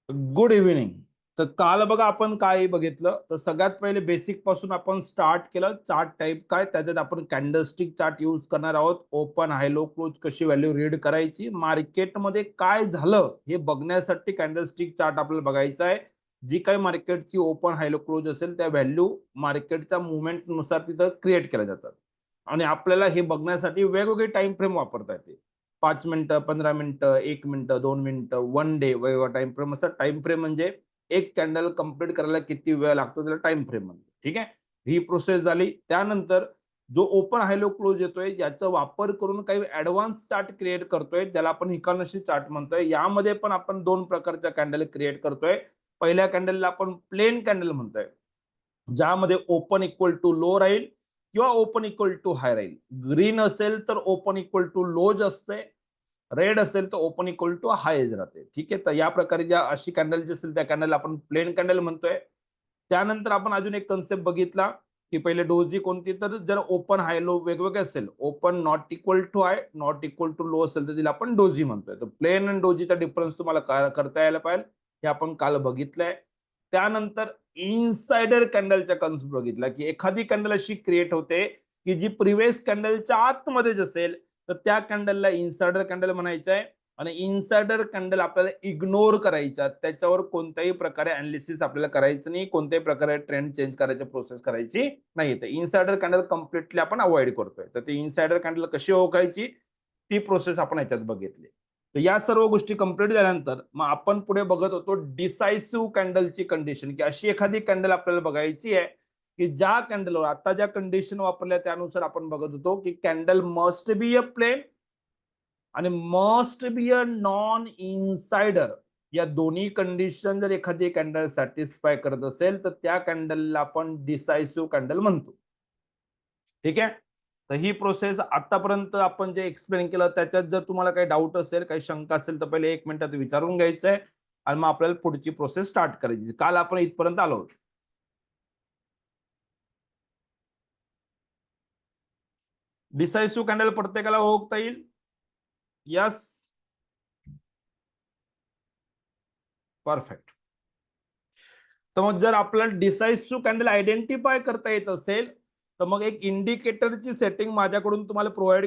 Good evening. तर काल बघा आपण काय बघितलं, तर सगळ्यात पहिले बेसिक पासून आपण स्टार्ट केलं. चार्ट टाईप काय, त्याच्यात आपण कॅन्डलस्टिक चार्ट यूज करणार आहोत. ओपन, हाय, लो, क्लोज कशी व्हॅल्यू रीड करायची, मार्केटमध्ये काय झालं हे बघण्यासाठी कॅन्डलस्टिक चार्ट आपल्याला बघायचा आहे. जी काही मार्केटची ओपन, हाय, लो, क्लोज असेल त्या व्हॅल्यू मार्केटच्या मुवमेंट नुसार तिथं क्रिएट केल्या जातात. आणि आपल्याला हे बघण्यासाठी वेगवेगळे टाइम फ्रेम वापरता येते. 5 मिनिटं, 15 मिनिटं, 1 मिनिटं, 2 मिनिटं, 1 डे, वेगवेगळा टाइम फ्रेम. असं टाइम फ्रेम म्हणजे एक कॅन्डल कंप्लीट करायला किती वेळ लागतो त्याला टाइम फ्रेम म्हणतो. ठीक आहे. ही प्रोसेस झाली. त्यानंतर जो ओपन, हाय, लो, क्लोज येतोय याचा वापर करून काही ऍडव्हान्स चार्ट क्रिएट करतोय, त्याला आपण हिकानशी चार्ट म्हणतोय. यामध्ये पण आपण दोन प्रकारच्या कॅन्डल क्रिएट करतोय. पहिल्या कॅन्डलला आपण प्लेन कॅन्डल म्हणतोय, ज्यामध्ये ओपन इक्वल टू लो राहील किंवा ओपन इक्वल टू हाय राहील. ग्रीन असेल तर ओपन इक्वल टू लोज असते, रेड असेल तर ओपन इक्वल टू हायज राहते. ठीक आहे. तर या प्रकारे ज्या अशी कॅन्डल जी असेल त्या कॅन्डल आपण प्लेन कॅन्डल म्हणतोय. त्यानंतर आपण अजून एक कन्सेप्ट बघितला की पहिले डोजी कोणती, तर जर ओपन हाय लो वेगवेगळे असेल, open not equal to high not equal to low असेल तर तिला आपण डोजी म्हणतोय. तर प्लेन आणि डोजीचा डिफरन्स तुम्हाला करता यायला पाहिजे, हे आपण काल बघितलंय. त्यानंतर इनसाइडर कॅन्डलच्या कन्सेप्ट बघितला की एखादी कॅन्डल अशी क्रिएट होते की जी प्रिव्हियस कॅन्डलच्या आतमध्येच असेल, तर त्या कॅन्डलला इनसाइडर कॅन्डल म्हणायचं आहे. आणि इनसाइडर कॅन्डल आपल्याला इग्नोर करायचा, त्याच्यावर कोणत्याही प्रकारे अनालिसिस आपल्याला करायचं नाही, कोणत्याही प्रकारे ट्रेंड चेंज करायची प्रोसेस करायची नाही. तर इनसाइडर कॅन्डल कम्प्लिटली आपण अवॉइड करतोय. तर ती इनसाइडर कॅन्डल कशी ओळखायची ती प्रोसेस आपण याच्यात बघितली. तर या सर्व गोष्टी कंप्लीट झाल्यानंतर मग आपण पुढे बघत होतो डिसायसिव्ह कॅन्डलची कंडिशन, की अशी एखादी कॅन्डल आपल्याला बघायची आहे की ज्या कॅन्डलवर आता ज्या कंडिशन वापरल्या त्यानुसार आपण बघत होतो की candle must be a plain आणि must be a non insider. या दोन्ही कंडिशन जर एखादी कॅन्डल सॅटिस्फाय करत असेल तर त्या कॅन्डलला आपण डिसायसिव्ह कॅन्डल म्हणतो. ठीक आहे. तर ही प्रोसेस आतापर्यंत आपण जे एक्सप्लेन केलं त्याच्यात जर तुम्हाला काही डाऊट असेल, काही शंका असेल तर पहिले 1 मिनिटात विचारून घ्यायचंय आणि मग आपल्याला पुढची प्रोसेस स्टार्ट करायची. काल आपण इथपर्यंत आलो होतो. डिसायसिव्ह कॅन्डल प्रत्येकाला ओळखता येईल? यस. परफेक्ट. तर मग जर आपल्याला डिसाइसिव्ह कॅन्डल आयडेंटिफाय करता येत असेल, तर मग एक इंडिकेटरची सेटिंग माझ्याकडून तुम्हाला प्रोव्हाइड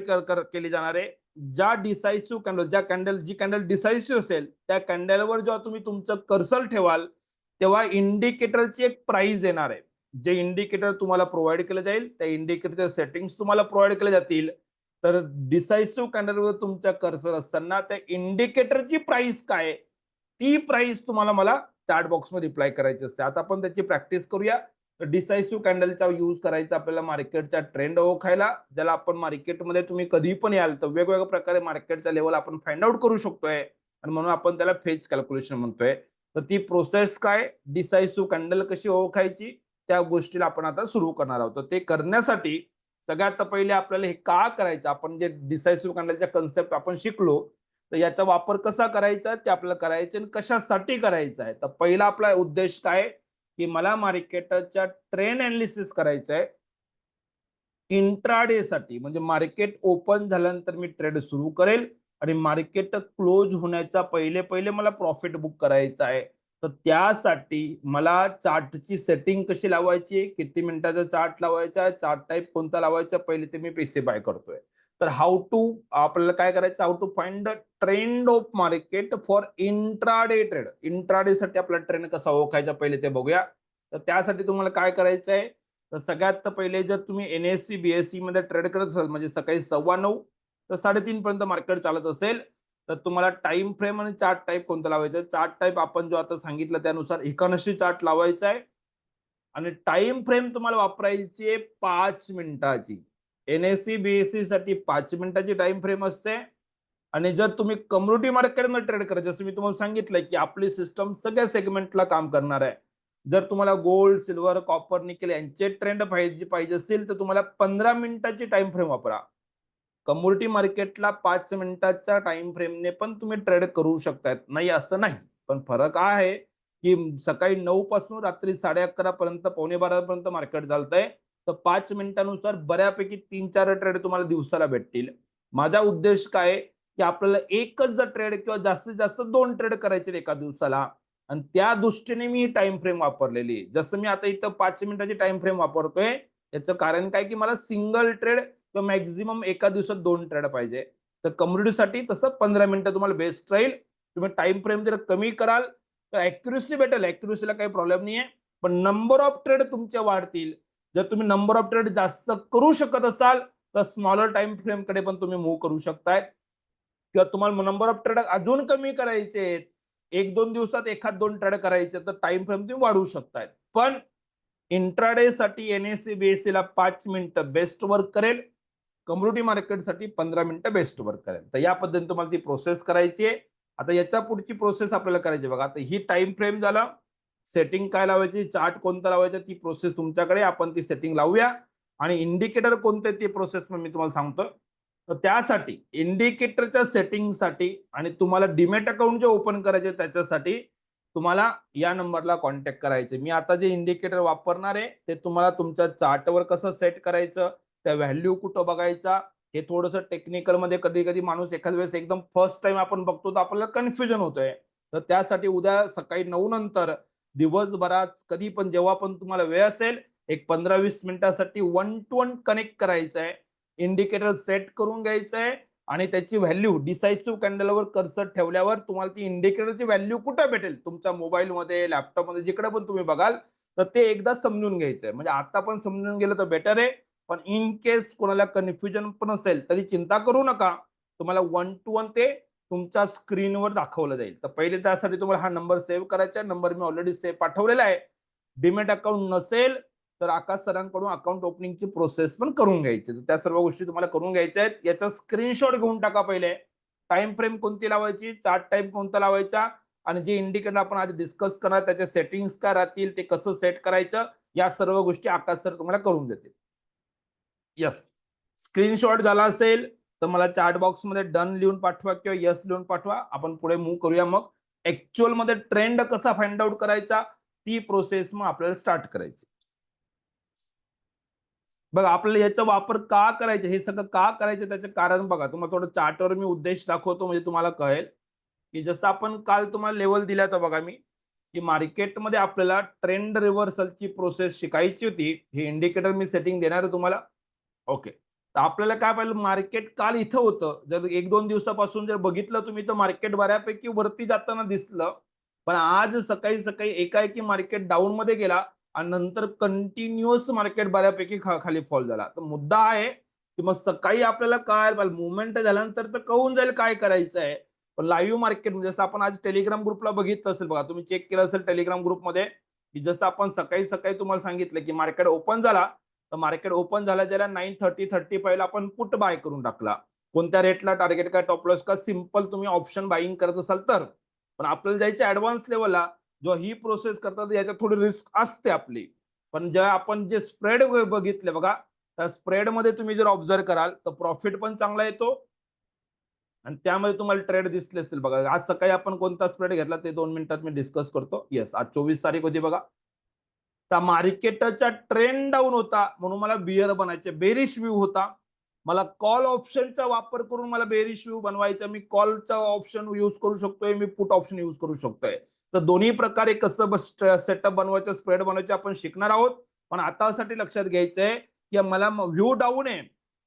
केली जाणार आहे. ज्या डिसाइसिव्ह कॅन्डल, जी कॅन्डल डिसाइसिव्ह असेल त्या कॅन्डलवर जेव्हा तुम्ही तुमचं कर्सर ठेवाल तेव्हा इंडिकेटरची एक प्राइस येणार आहे. जे इंडिकेटर तुम्हाला प्रोव्हाइड केलं जाईल त्या इंडिकेटरच्या सेटिंग्स तुम्हाला प्रोव्हाइड केले जातील. तर डिसाइसिव्ह कॅन्डलवर तुमच्या कर्सर असताना त्या इंडिकेटरची प्राइस काय, ती प्राइस तुम्हाला मला चॅट बॉक्समध्ये रिप्लाय करायची असते. आता आपण त्याची प्रॅक्टिस करूया. तर डिसायसिव्ह कॅन्डलचा यूज करायचा आपल्याला मार्केटचा ट्रेंड ओळखायला, ज्याला आपण मार्केटमध्ये तुम्ही कधी पण याल तर वेगवेगळ्या प्रकारे मार्केटचा लेवल आपण फाइंड आउट करू शकतोय आणि म्हणून आपण त्याला फेज कॅल्क्युलेशन म्हणतोय. तर ती प्रोसेस काय, डिसायसिव्ह कॅन्डल कशी ओळखायची, त्या गोष्टीला आपण आता सुरू करणार आहोत. तर ते करण्यासाठी सगळ्यात पहिले आपल्याला हे का करायचं, आपण जे डिसायसिव्ह कॅन्डलच्या कन्सेप्ट आपण शिकलो तर याचा वापर कसा करायचा ते आपल्याला करायचं आणि कशासाठी करायचं आहे. तर पहिला आपला उद्देश काय, की मला मार्केटच्या ट्रेंड अनालिसिस करायचं आहे इंट्राडे साठी. म्हणजे मार्केट ओपन झाल्यानंतर मी ट्रेड सुरू करेल आणि मार्केट क्लोज होण्याच्या पहिले पहिले मला प्रॉफिट बुक करायचा आहे. तर त्यासाठी मला चार्टची सेटिंग कशी लावायची, किती मिनिटाचा चार्ट लावायचा, चार्ट टाईप कोणता लावायचा, पहिले ते मी पैसे बाय करतोय. तर हाऊ टू आपल्याला काय करायचं, how to find the trend of market for intraday trade. Intraday साठी आपला ट्रेंड कसा ओळखायचा पहिले ते बघूया. तर त्यासाठी तुम्हाला काय करायचं आहे, तर सगळ्यात पहिले जर तुम्ही एनएससी बीएससी मध्ये ट्रेड करत असाल, म्हणजे सकाळी 9:15 तर 3:30 पर्यंत मार्केट चालत असेल, तर तुम्हाला टाइम फ्रेम आणि चार्ट टाईप कोणता लावायचा. चार्ट टाईप आपण जो आता सांगितलं त्यानुसार इकॉनॉमी चार्ट लावायचा आहे आणि टाइम फ्रेम तुम्हाला वापरायची आहे 5 मिनिटाची. एनएससी बीएससी साठी 5 मिनिटाची टाइम फ्रेम असते. आणि जर तुम्ही कम्युनिटी मार्केटमध्ये ट्रेड करायचं, जसं मी तुम्हाला सांगितलंय की आपली सिस्टम सगळ्या सेगमेंटला काम करणार आहे. जर तुम्हाला गोल्ड, सिल्वर, कॉपर, निकेल यांचे ट्रेंड पाहिजे असेल तर तुम्हाला 15 मिनिटाची टाइम फ्रेम वापरा. कम्युनिटी मार्केटला 5 मिनिटाच्या टाइम फ्रेमने पण तुम्ही ट्रेड करू शकताय, नाही असं नाही. पण फरक आहे की सकाळी 9 पासून रात्री 11:30 पर्यंत, 11:45 पर्यंत मार्केट चालतंय. तर 5 मिनिटानुसार बऱ्यापैकी 3-4 ट्रेड तुम्हाला दिवसाला भेटतील. माझा उद्देश काय, की आपल्याला एकच जर ट्रेड किंवा जास्तीत जास्त 2 ट्रेड करायचे एका दिवसाला आणि त्या दृष्टीने मी टाइम फ्रेम वापरलेली आहे. जसं मी आता इथं 5 मिनिटाची टाइम फ्रेम वापरतोय, याचं कारण काय की मला सिंगल ट्रेड किंवा मॅक्झिमम एका दिवसात 2 ट्रेड पाहिजे. तर कम्युनिटीसाठी तसं 15 मिनिटं तुम्हाला बेस्ट राहील. तुम्ही टाइम फ्रेम जर कमी कराल तर ॲक्युरसी भेटेल. ॲक्युरसीला काही प्रॉब्लेम नाहीये. पण नंबर ऑफ ट्रेड तुमचे वाढतील. जर तुम्ही नंबर ऑफ ट्रेड जास्त करू शकत असाल तर स्मॉलर टाइम फ्रेम कडे पण तुम्ही मूव्ह करू शकताय. किंवा तुम्हाला नंबर ऑफ ट्रेड अजून कमी करायचे आहेत, 1-2 दिवसात एखाद 2 ट्रेड करायचे तर टाइम फ्रेम तुम्ही वाढवू शकताय. पण इंट्राडे साठी एनएससी बीएससी ला 5 मिनिटं बेस्ट वर्क करेल. कम्युनिटी मार्केटसाठी 15 मिनिटं बेस्ट वर्क करेल. तर या पद्धतीने तुम्हाला ती प्रोसेस करायची आहे. आता याच्या पुढची प्रोसेस आपल्याला करायची बघा. आता ही टाइम फ्रेम झालं. सेटिंग काय लावायची, चार्ट कोणता लावायचा ती प्रोसेस तुमच्याकडे, आपण ती सेटिंग लावूया. आणि इंडिकेटर कोणते ते प्रोसेस पण मी तुम्हाला सांगतो. तर त्यासाठी इंडिकेटरच्या सेटिंगसाठी आणि तुम्हाला डीमॅट अकाउंट जे ओपन करायचे त्याच्यासाठी तुम्हाला या नंबरला कॉन्टॅक्ट करायचे. मी आता जे इंडिकेटर वापरणार आहे ते तुम्हाला तुमच्या चार्टवर कसं सेट करायचं, त्या व्हॅल्यू कुठं बघायचा, हे थोडंसं टेक्निकल मध्ये कधी कधी माणूस एखाद्या वेळेस एकदम फर्स्ट टाइम आपण बघतो तर आपल्याला कन्फ्युजन होतंय. तर त्यासाठी उद्या सकाळी 9 नंतर दिवसभरात कधी पण जेव्हा पण तुम्हाला वेळ असेल एक 15-20 मिनिटासाठी 1 to 1 कनेक्ट करायचं आहे. इंडिकेटर सेट करून घ्यायचं आहे आणि त्याची व्हॅल्यू डिसाइसिव्ह कॅन्डलवर कर्सर ठेवल्यावर तुम्हाला ती इंडिकेटरची व्हॅल्यू कुठं भेटेल, तुमच्या मोबाईलमध्ये, लॅपटॉपमध्ये, जिकडे पण तुम्ही बघाल तर ते एकदा समजून घ्यायचं आहे. म्हणजे आता पण समजून गेलं तर बेटर आहे. पण इन केस कोणाला कन्फ्युजन पण असेल तरी चिंता करू नका. तुम्हाला 1 to 1 ते तुमच्या स्क्रीनवर दाखवलं जाईल. तर पहिले त्यासाठी तुम्हाला हा नंबर सेव्ह करायचा आहे. नंबर मी ऑलरेडी सेव्ह पाठवलेला आहे. डीमॅट अकाउंट नसेल तर आकाश सरांकडून अकाउंट ओपनिंगची प्रोसेस पण करून घ्यायची. तर त्या सर्व गोष्टी तुम्हाला करून घ्यायच्या आहेत. याचा स्क्रीनशॉट घेऊन टाका पहिले. टाइम फ्रेम कोणती लावायची, चार्ट टाइम कोणता लावायचा आणि जे इंडिकेटर आपण आज डिस्कस करणार त्याचे सेटिंग्स काय राहतील, ते कसं सेट करायचं, या सर्व गोष्टी आकाश सर तुम्हाला करून देतील. यस. स्क्रीनशॉट झाला असेल तर मला चॅट बॉक्स मध्ये डन लिहून पाठवा किंवा यस लिहून पाठवा. आपण पुढे मूव्ह करूया. मग ऍक्च्युअल मध्ये ट्रेंड कसा फाइंड आउट करायचा ती प्रोसेस मग आपल्याला स्टार्ट करायची. बघा आपल्याला याचा वापर का करायचा, हे सगळं का करायचं त्याचं कारण बघा. तुम्हाला थोडं चार्टवर मी उद्देश दाखवतो म्हणजे तुम्हाला कळेल की जसं आपण काल तुम्हाला लेवल दिला तर बघा मी की मार्केटमध्ये आपल्याला ट्रेंड रिव्हर्सलची प्रोसेस शिकायची होती. हे इंडिकेटर मी सेटिंग देणार आहे तुम्हाला. ओके. तर आपल्याला काय पाहिलं, मार्केट काल इथं होतं. जर 1-2 दिवसापासून जर बघितलं तुम्ही तर मार्केट बऱ्यापैकी वरती जाताना दिसलं. पण आज सकाळी सकाळी एकाएकी मार्केट डाऊन मध्ये गेला आणि नंतर कंटिन्युअस मार्केट बऱ्यापैकी खाली फॉल झाला. तर मुद्दा आहे की मग सकाळी आपल्याला काय मुवमेंट झाल्यानंतर तर कळून जाईल काय करायचं आहे. पण लाईव्ह मार्केट म्हणजे जसं आपण आज टेलिग्राम ग्रुपला बघितलं असेल बघा, तुम्ही चेक केलं असेल टेलिग्राम ग्रुपमध्ये की जसं आपण सकाळी सकाळी तुम्हाला सांगितलं की मार्केट ओपन झाला. तर मार्केट ओपन झाल्या ज्याला 9:30-35 ला आपण पुट बाय करून टाकला. कोणत्या रेटला, टार्गेट काय, टॉप लॉस का, सिंपल तुम्ही ऑप्शन बाईंग करत असाल तर. पण आपल्याला जायचं ऍडव्हान्स लेवलला, जेव्हा ही प्रोसेस करतात याच्यात थोडी रिस्क असते आपली. पण जेव्हा आपण जे स्प्रेड बघितले बघा, त्या स्प्रेड मध्ये तुम्ही जर ऑब्झर्व कराल तर प्रॉफिट पण चांगला येतो आणि त्यामध्ये तुम्हाला ट्रेड दिसले असतील बघा. आज सकाळी आपण कोणता स्प्रेड घेतला ते 2 मिनिटात मी डिस्कस करतो. येस, आज 24 तारीख होती बघा. त्या मार्केटचा ट्रेंड डाऊन होता म्हणून मला बियर बनायचे, बेरिश व्ह्यू होता. मला कॉल ऑप्शनचा वापर करून मला बेरिश व्ह्यू बनवायचा. मी कॉलचा ऑप्शन यूज करू शकतोय, मी पुट ऑप्शन यूज करू शकतोय. तर दोन्ही प्रकारे कसं सेटअप बनवायचं, स्प्रेड बनवायचं आपण शिकणार आहोत. पण आतासाठी लक्षात घ्यायचंय की मला व्ह्यू डाऊन आहे.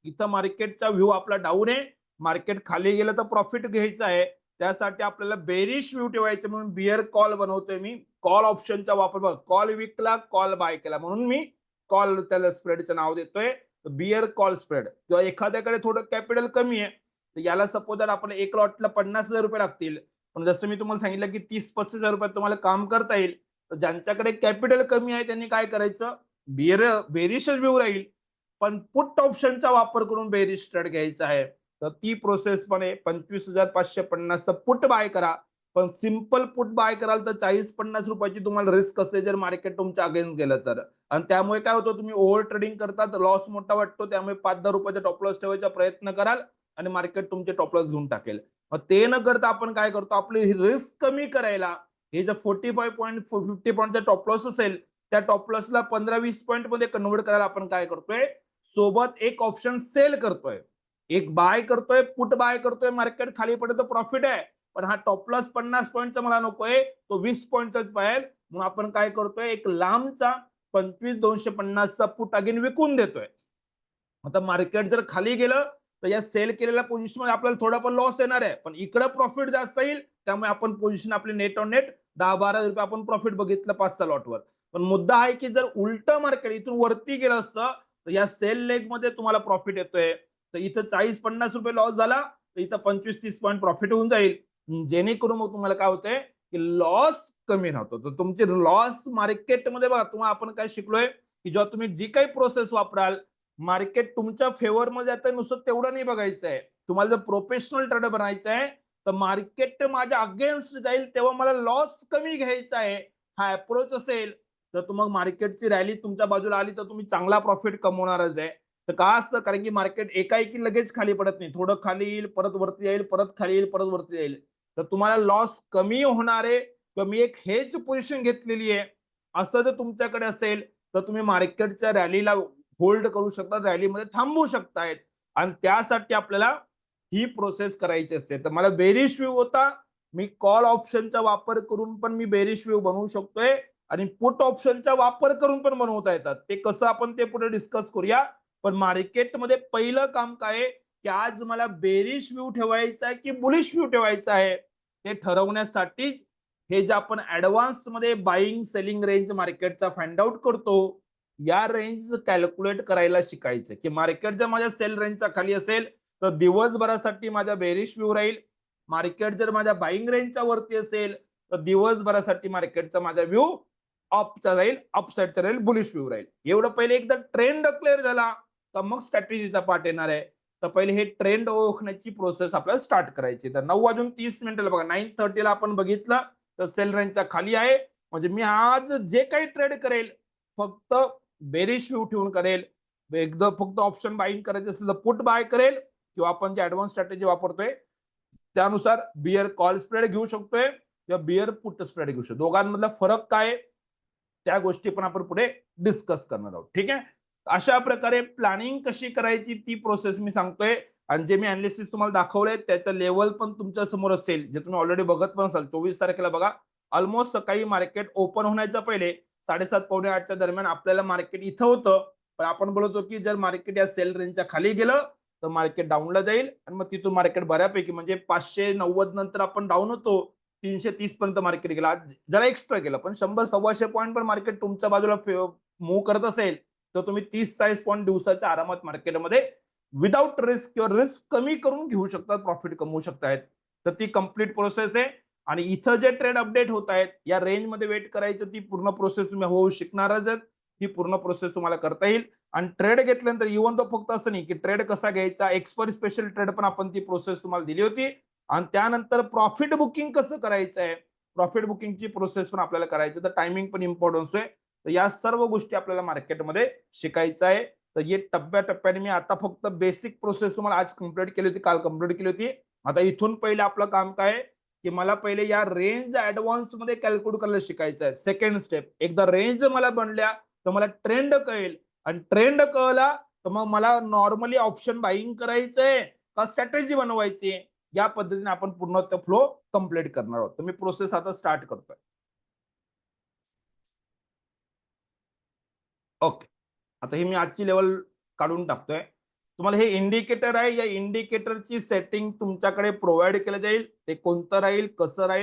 इथं मार्केटचा व्ह्यू आपला डाऊन आहे. मार्केट खाली गेलं तर प्रॉफिट घ्यायचं आहे. त्यासाठी आपल्याला बेरिश व्ह्यू ठेवायचं म्हणून बियर कॉल बनवतोय मी. कॉल ऑप्शनचा वापर बघा, कॉल विकला, कॉल बाय केला म्हणून मी कॉल त्याला स्प्रेडचं नाव देतोय. Bear call spread. किंवा एखाद्याकडे थोडं कॅपिटल कमी आहे तर याला सपोज जर आपण एक लॉटला 50,000 रुपये लागतील, पण जसं मी तुम्हाला सांगितलं की 30-35 हजार रुपयात तुम्हाला काम करता येईल. तर ज्यांच्याकडे कॅपिटल कमी आहे त्यांनी काय करायचं, बेरिशच व्ह्यू राहील. पण पुट ऑप्शनचा वापर करून बेरिश ट्रेड घ्यायचा आहे. तर ती प्रोसेस पण आहे. 25,550 पुट बाय करा. पण सिंपल पुट बाय कराल तर 40-50 रुपयाची तुम्हाला रिस्क असते जर मार्केट तुमच्या अगेन्स्ट गेलं तर. आणि त्यामुळे काय होतं, तुम्ही ओव्हर ट्रेडिंग करतात, लॉस मोठा वाटतो. त्यामुळे 5-10 रुपयाचा टॉप लॉस ठेवायचा प्रयत्न कराल आणि मार्केट तुमचे टॉप लॉस घेऊन टाकेल. मग ते न करता आपण काय करतो, आपली रिस्क कमी करायला हे जर 45 पॉईंट 50 पॉईंटचा टॉप लॉस असेल त्या टॉप लॉसला 15-20 पॉईंट मध्ये कन्वर्ट करायला आपण काय करतोय, सोबत एक ऑप्शन सेल करतोय, एक बाय करतोय, पुट बाय करतोय. मार्केट खाली पडलं तर प्रॉफिट आहे. पण हा टॉप लॉस 50 पॉईंटचा मला नकोय, तो 20 पॉईंटचाच पाहिजे. म्हणून आपण काय करतोय, एक लांबचा 25,250चा पुट अगेन विकून देतोय. आता मार्केट जर खाली गेलं तर या सेल केलेल्या पोझिशन मध्ये आपल्याला थोडाफार लॉस येणार आहे, पण इकडे प्रॉफिट जास्त येईल, त्यामुळे आपण पोझिशन आपली नेट ऑन नेट 10-12 रुपये आपण प्रॉफिट बघितलं 5-6 लॉटवर. पण मुद्दा आहे की जर उलट मार्केट इथून वरती गेलं असतं तर या सेल लेग मध्ये तुम्हाला प्रॉफिट येतोय, तर इथं 40-50 रुपये लॉस झाला तर इथं 25-30 पॉईंट प्रॉफिट होऊन जाईल. जेणेकरून मग तुम्हाला काय होतंय की लॉस कमी राहतो. तर तुमचे लॉस मार्केटमध्ये बघा, तुम्हाला आपण काय शिकलोय की जेव्हा तुम्ही जी काही प्रोसेस वापराल, मार्केट तुमच्या फेवर मध्ये आता नुसतं तेवढं नाही बघायचं आहे. तुम्हाला जर प्रोफेशनल ट्रेडर बनायचं आहे तर मार्केट माझ्या अगेन्स्ट जाईल तेव्हा मला लॉस कमी घ्यायचा आहे, हा अप्रोच असेल तर मग मार्केटची रॅली तुमच्या बाजूला आली तर तुम्ही चांगला प्रॉफिट कमवणारच आहे. तर का असतं, कारण की मार्केट एकाएकी लगेच खाली पडत नाही, थोडं खाली येईल, परत वरती येईल, परत खाली येईल, परत वरती येईल. तर तुम्हाला लॉस कमी होणार आहे किंवा मी एक हेज पोझिशन घेतलेली आहे असं जर तुमच्याकडे असेल तर तुम्ही मार्केटच्या रॅलीला होल्ड करू शकता, रॅलीमध्ये थांबवू शकतायत. आणि त्यासाठी आपल्याला ही प्रोसेस करायची असते. तर मला बेरिश व्यू होता, मी कॉल ऑप्शनचा वापर करून पण मी बेरिश व्यू बनवू शकतोय आणि पुट ऑप्शनचा वापर करून पण बनवता येतात. ते कसं आपण ते पुढे डिस्कस करूया. पण मार्केटमध्ये पहिलं काम काय आहे की आज मला बेरिश व्यू ठेवायचा आहे की बुलिश व्यू ठेवायचा आहे, ते ठरवण्यासाठीच हे जे आपण ऍडव्हान्स मध्ये बाईंग सेलिंग रेंज मार्केटचा फाइंड आउट करतो, या रेंज कॅल्क्युलेट करायला शिकायचं की मार्केट जर माझ्या सेल रेंजच्या खाली असेल तर दिवसभरासाठी माझा बेरिश व्यू राहील. मार्केट जर माझ्या बाईंग रेंजच्या वरती असेल तर दिवसभरासाठी मार्केटचा माझा व्यू अपचा राहील, अपसाईडचा राहील, बुलिश व्यू राहील. एवढं पहिले एकदा ट्रेंड क्लिअर झाला तर मग स्ट्रॅटेजीचा पार्ट येणार आहे. तर पहिले हे ट्रेंड ओळखण्याची प्रोसेस आपल्याला स्टार्ट करायची. तर 9:30 बघा, 9:30 आपण बघितलं तर सेल रेंजच्या खाली आहे, म्हणजे मी आज जे काही ट्रेड करेल फक्त बेरिश व्यू ठेवून करेल. एकदा फक्त ऑप्शन बाईंग करायचं असेल तर पुट बाय करेल किंवा आपण जे ऍडव्हान्स स्ट्रॅटेजी वापरतोय त्यानुसार बियर कॉल स्प्रेड घेऊ शकतोय किंवा बियर पुट स्प्रेड घेऊ शकतो. दोघांमधला फरक काय त्या गोष्टी पण आपण पुढे डिस्कस करणार आहोत. ठीक आहे. अशा प्रकारे प्लॅनिंग कशी करायची ती प्रोसेस मी सांगतोय आणि जे मी अनालिसिस तुम्हाला दाखवलंय त्याचं लेवल पण तुमच्या समोर असेल, जे तुम्ही ऑलरेडी बघत पण असाल. 24 तारखेला बघा, ऑलमोस्ट सकाळी मार्केट ओपन होण्याच्या पहिले 7:30-8:45 दरम्यान आपल्याला मार्केट इथं होतं, पण आपण बोलतो की जर मार्केट या सेल रेंजच्या खाली गेलं तर मार्केट डाऊनला जाईल आणि मग तिथून मार्केट बऱ्यापैकी म्हणजे 590 नंतर आपण डाऊन होतो, 330 पर्यंत मार्केट गेला. आज जरा एक्स्ट्रा गेलं, पण 100-125 पॉईंट पण मार्केट तुमच्या बाजूला मूव्ह करत असेल तर तुम्ही 30-40 पॉईंट दिवसाच्या आरामात मार्केटमध्ये विदाउट रिस्क किंवा रिस्क कमी करून घेऊ शकतात, प्रॉफिट कमवू शकतायत. तर ती कंप्लीट प्रोसेस आहे. आणि इथं जे ट्रेड अपडेट होत आहेत या रेंजमध्ये वेट करायचं, ती पूर्ण प्रोसेस तुम्ही होऊ शिकणारच आहेत. ही पूर्ण प्रोसेस तुम्हाला करता येईल. आणि ट्रेड घेतल्यानंतर इव्हन तो फक्त असं नाही की ट्रेड कसा घ्यायचा, एक्सपायरी स्पेशल ट्रेड पण आपण ती प्रोसेस तुम्हाला दिली होती. आणि त्यानंतर प्रॉफिट बुकिंग कसं करायचं आहे, प्रॉफिट बुकिंगची प्रोसेस पण आपल्याला करायची, तर टायमिंग पण इम्पॉर्टन्स आहे. तर या सर्व गोष्टी आपल्याला मार्केटमध्ये शिकायचं आहे. तर हे टप्प्याटप्प्याने मी आता फक्त बेसिक प्रोसेस तुम्हाला आज कंप्लीट केली होती, काल कंप्लीट केली होती. आता इथून पहिले आपलं काम काय आहे की मला पहिले या रेंज ऍडव्हान्स मध्ये कॅल्क्युलेट करायला शिकायचं आहे. सेकंड स्टेप, एकदा रेंज मला बनल्या तर मला ट्रेंड कळेल आणि ट्रेंड कळला तर मग मला नॉर्मली ऑप्शन बाईंग करायचंय का स्ट्रॅटेजी बनवायची, या पद्धतीने आपण पूर्ण फ्लो कंप्लीट करणार आहोत. तर मी प्रोसेस आता स्टार्ट करतोय. ओके. आता हे मी आजची लेवल काढून टाकतोय. तुम्हाला हे इंडिकेटर आहे, या इंडिकेटरची सेटिंग तुमच्याकडे प्रोव्हाइड केलं जाईल. ते कोणतं राहील,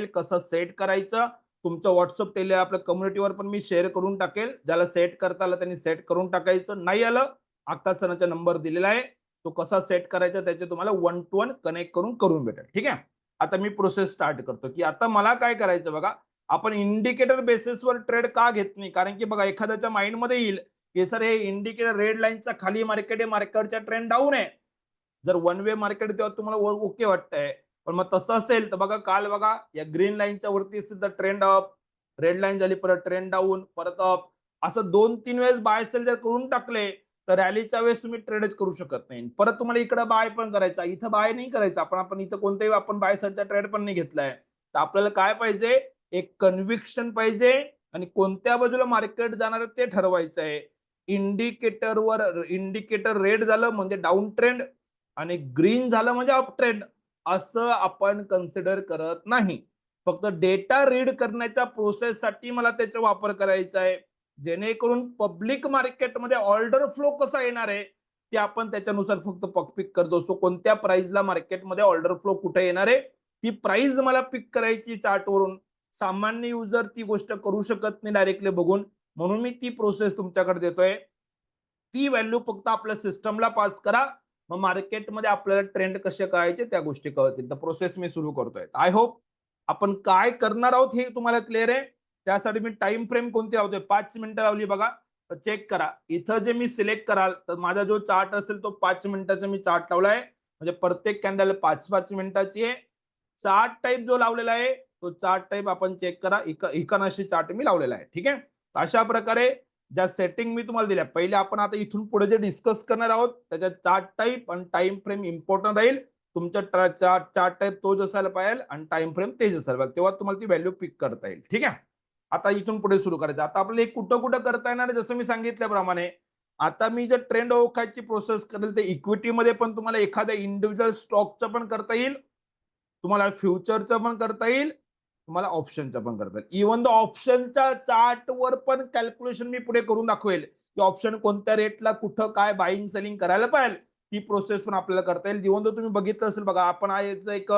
कसं सेट करायचं, तुमचं व्हॉट्सअप टेली आपल्या कम्युनिटीवर पण मी शेअर करून टाकेल. ज्याला सेट करता आलं त्यांनी सेट करून टाकायचं. नाही आलं, आकाश सरांचा नंबर दिलेला आहे, तो कसा सेट करायचा त्याचे तुम्हाला 1 to 1 कनेक्ट करून भेटेल. ठीक आहे. आता मी प्रोसेस स्टार्ट करतो की आता मला काय करायचं बघा. आपण इंडिकेटर बेसिसवर ट्रेड का घेत नाही, कारण की बघा एखाद्याच्या माइंडमध्ये येईल की सर हे इंडिकेटर रेड लाईनचा खाली मार्केट आहे, मार्केटच्या ट्रेंड डाऊन आहे. जर वन वे मार्केट तेव्हा तुम्हाला ओके वाटतंय, पण मग तसं असेल तर बघा काल बघा या ग्रीन लाईनच्या वरती सुद्धा ट्रेंड अप, रेड लाईन झाली परत ट्रेंड डाऊन, परत अप, असं 2-3 वेळेस बाय सेल जर करून टाकले तर रॅलीच्या वेळेस तुम्ही ट्रेडच करू शकत नाही. परत तुम्हाला इकडे बाय पण करायचा, इथं बाय नाही करायचा. आपण इथं कोणत्याही आपण बाय साईडचा ट्रेड पण नाही घेतलाय. तर आपल्याला काय पाहिजे, एक कन्व्हिक्शन पाहिजे आणि कोणत्या बाजूला मार्केट जाणार आहे ते ठरवायचं आहे. इंडिकेटर रेड झालं म्हणजे डाऊन ट्रेंड आणि ग्रीन झालं म्हणजे अप ट्रेंड. असं आपण कन्सिडर करत नाही. फक्त डेटा रीड करण्याच्या प्रोसेससाठी मला त्याचा वापर करायचा आहे. जेणेकरून पब्लिक मार्केटमध्ये ऑर्डर फ्लो कसा येणार आहे, ते आपण त्याच्यानुसार फक्त पिक करत असतो. कोणत्या प्राइसला मार्केटमध्ये ऑर्डर फ्लो कुठे येणार आहे, ती प्राइस मला पिक करायची चार्टवरून. सामान्य युजर ती गोष्ट करू शकत नाही डायरेक्टली बघून. म्हणून मी ती प्रोसेस तुमच्याकडे देतोय. ती व्हॅल्यू फक्त आपल्या सिस्टमला पास करा. मग मार्केटमध्ये आपल्याला ट्रेंड कसे कळायचे त्या गोष्टी कळतील. तर प्रोसेस मी सुरू करतोय. आय होप आपण काय करणार आहोत हे तुम्हाला क्लिअर आहे. त्यासाठी मी टाइम फ्रेम कोणती लावतोय, 5 मिनिटं लावली बघा. चेक करा. इथं जे मी सिलेक्ट कराल तर माझा जो चार्ट असेल तो 5 मिनिटाचा मी चार्ट लावलाय. म्हणजे प्रत्येक कॅन्डल 5-5 मिनिटाची आहे. चार्ट टाइप जो लावलेला आहे तो चार्ट टाइप आपण चेक करा. इकॉनॉमी चार्ट मी लावलेला आहे. ठीक आहे. अशा प्रकारे ज्या सेटिंग मी तुम्हाला दिल्या, पहिले आपण आता इथून पुढे जे डिस्कस करणार आहोत त्याच्यात चार्ट टाइप आणि टाइम फ्रेम इम्पॉर्टंट राहील. तुमच्या चार्ट टाइप तोच असायला पाहिजे आणि टाइम फ्रेम तेच असायला पाहिजे. तेव्हा तुम्हाला ती व्हॅल्यू पिक करता येईल. ठीक आहे. आता इथून पुढे सुरू करायचं. आता आपल्याला एक कुठं कुठं करता येणार जसं मी सांगितल्याप्रमाणे. आता मी जे ट्रेंड ओळखायची प्रोसेस करेल ते इक्विटीमध्ये पण तुम्हाला एखाद्या इंडिव्हिज्युअल स्टॉकचं पण करता येईल. तुम्हाला फ्युचरचं पण करता येईल. तुम्हाला ऑप्शनचं पण करता येईल. इव्हन द ऑप्शनच्या चार्टवर पण कॅल्क्युलेशन मी पुढे करून दाखवेल की ऑप्शन कोणत्या रेटला कुठं काय बाईंग सेलिंग करायला पाहिजे. ती प्रोसेस पण आपल्याला करता येईल. इव्हन द तुम्ही बघितलं असेल बघा, आपण आज एक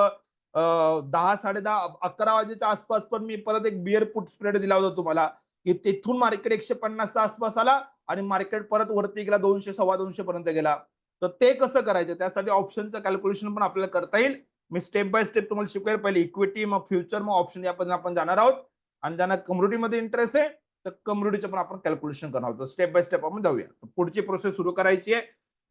10, 10:30, 11 वाजेच्या आसपास पण मी परत एक बिअर पुट स्प्रेड दिला होता तुम्हाला, की तिथून मार्केट 150च्या आसपास आला आणि मार्केट परत वरती गेला, 200, 250 पर्यंत गेला. तर ते कसं करायचं, त्यासाठी ऑप्शनचं कॅल्क्युलेशन पण आपल्याला करता येईल. मी स्टेप बाय स्टेप तुम्हाला शिकवेल. पहिले इक्विटी, मग फ्युचर, मग ऑप्शन यापासून आपण जाणार आहोत. आणि ज्यांना कम्युनिटीमध्ये इंटरेस्ट आहे तर कम्युनिटीचं पण आपण कॅल्क्युलेशन करणार आहोत. स्टेप बाय स्टेप आपण जाऊया. पुढची प्रोसेस सुरू करायची आहे.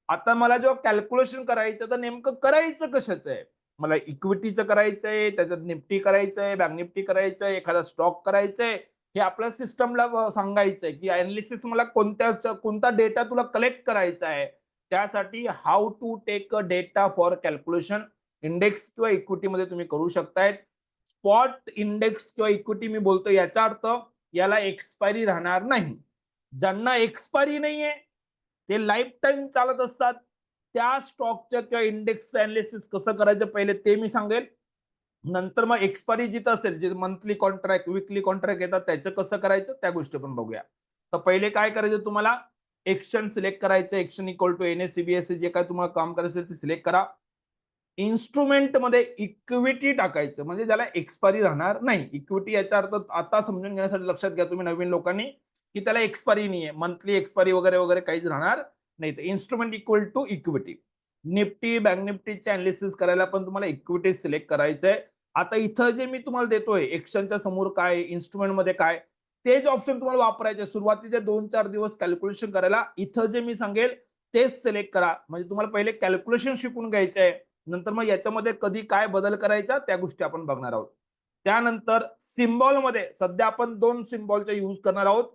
आता मला जेव्हा कॅल्क्युलेशन करायचं तर नेमकं करायचं कशाचं आहे. मला इक्विटीचं करायचंय, त्याच्यात निफ्टी करायचंय, बँक निफ्टी करायचंय, एखादा स्टॉक करायचंय, हे आपल्या सिस्टमला सांगायचंय की अनालिसिस मला कोणता डेटा तुला कलेक्ट करायचा आहे. त्यासाठी how to take a data for calculation. Index किंवा इक्विटीमध्ये तुम्ही करू शकताय. स्पॉट इंडेक्स किंवा इक्विटी मी बोलतो याचा अर्थ याला एक्सपायरी राहणार नाही. ज्यांना एक्सपायरी नाहीये ते लाईफ टाईम चालत असतात. त्या स्टॉकच्या किंवा इंडेक्स अनालिसिस कसं करायचं पहिले ते मी सांगेल. नंतर मग एक्सपायरी जिथं असेल, जे मंथली कॉन्ट्रॅक्ट, वीकली कॉन्ट्रॅक्ट येतात त्याचं कसं करायचं त्या गोष्टी पण बघूया. तर पहिले काय करायचं तुम्हाला, एक्शन सिलेक्ट करायचं. एक्शन इक्वल टू NSE जे काय तुम्हाला काम करायचं ते सिलेक्ट करा. इन्स्ट्रुमेंट मध्ये इक्विटी टाकायचं, म्हणजे त्याला एक्सपायरी राहणार नाही. इक्विटी याचा अर्थ आता समजून घेण्यासाठी लक्षात घ्या तुम्ही नवीन लोकांनी, की त्याला एक्सपायरी नाहीये, मंथली एक्सपायरी वगैरे वगैरे काहीच राहणार नाही. तर instrument equal to equity. Nifty, bank निफ्टीचे अनालिसिस करायला पण तुम्हाला इक्विटी सिलेक्ट करायचंय. आता इथं जे मी तुम्हाला देतोय एक्शनच्या समोर काय, इन्स्ट्रुमेंट मध्ये काय, तेच ऑप्शन तुम्हाला वापरायचे. सुरुवातीचे 2-4 दिवस कॅल्क्युलेशन करायला इथं जे मी सांगेल तेच सिलेक्ट करा. म्हणजे तुम्हाला पहिले कॅल्क्युलेशन शिकून घ्यायचंय. नंतर मग याच्यामध्ये कधी काय बदल करायचा त्या गोष्टी आपण बघणार आहोत. त्यानंतर सिम्बॉल मध्ये सध्या आपण 2 सिम्बॉलचा यूज करणार आहोत.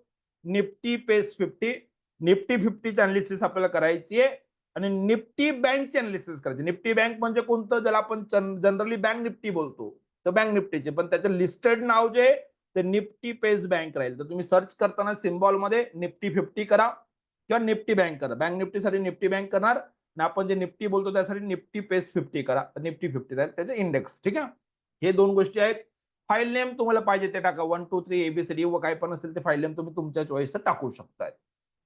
निफ्टी पेस 50, निफ्टी 50ची अनालिसिस आपल्याला करायची आहे आणि निफ्टी बँकची अनालिसिस करायची. निफ्टी बँक म्हणजे कोणतं, ज्याला आपण जनरली बँक निफ्टी बोलतो, तर बँक निफ्टीचे, पण त्याचं लिस्टेड नाव जे ते निफ्टी पेस बँक राहील. तर तुम्ही सर्च करताना सिम्बॉल मध्ये निफ्टी 50 करा किंवा निफ्टी बँक करा. बँक निफ्टीसाठी निफ्टी बँक करणार आणि आपण जे निफ्टी बोलतो त्यासाठी निफ्टी पेस 50 करा. निफ्टी 50 राहील त्याचे इंडेक्स. ठीक आहे. हे 2 गोष्टी आहेत. फाईल नेम तुम्हाला पाहिजे ते टाका. 1, 2, 3 ABCD व काय पण असेल ते फाईल नेम तुम्ही तुमच्या चॉईसचं टाकू शकताय.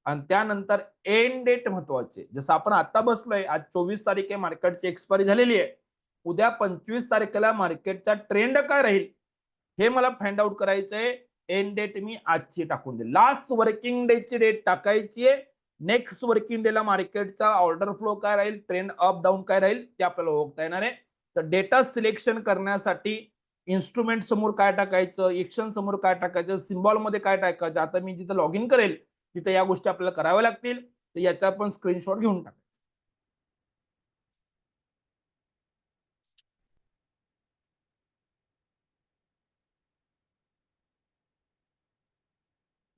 आणि त्यानंतर एंड डेट महत्वाचे. जसं आपण आता बसलोय, आज 24 तारीख आहे, मार्केटची एक्सपायरी झालेली आहे. उद्या 25 तारखेला मार्केटचा ट्रेंड काय राहील हे मला फाइंड आउट करायचंय. एंड डेट मी आजची टाकून दे. लास्ट वर्किंग डे ची डेट टाकायची आहे. नेक्स्ट वर्किंग डेला मार्केटचा ऑर्डर फ्लो काय राहील, ट्रेंड अप डाऊन काय राहील ते आपल्याला ओळखता येणार आहे. तर डेटा सिलेक्शन करण्यासाठी इन्स्ट्रुमेंट समोर काय टाकायचं, एक्शन समोर काय टाकायचं, सिम्बॉल मध्ये काय टाकायचं, आता मी जिथं लॉग इन करेल तिथे या गोष्टी आपल्याला कराव्या लागतील. तर याचा पण स्क्रीनशॉट घेऊन टाकायचा.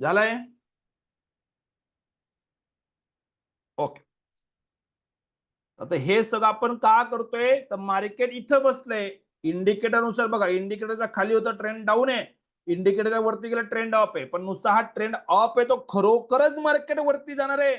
झालंय. ओके. आता हे सगळं आपण का करतोय, तर मार्केट इथं बसलंय. इंडिकेटर नुसार बघा, इंडिकेटरचा खाली होता ट्रेंड डाऊन आहे, इंडिकेटरच्या वरती गेला ट्रेंड अप आहे. पण नुसता हा ट्रेंड अप आहे तो खरोखरच मार्केट वरती जाणार आहे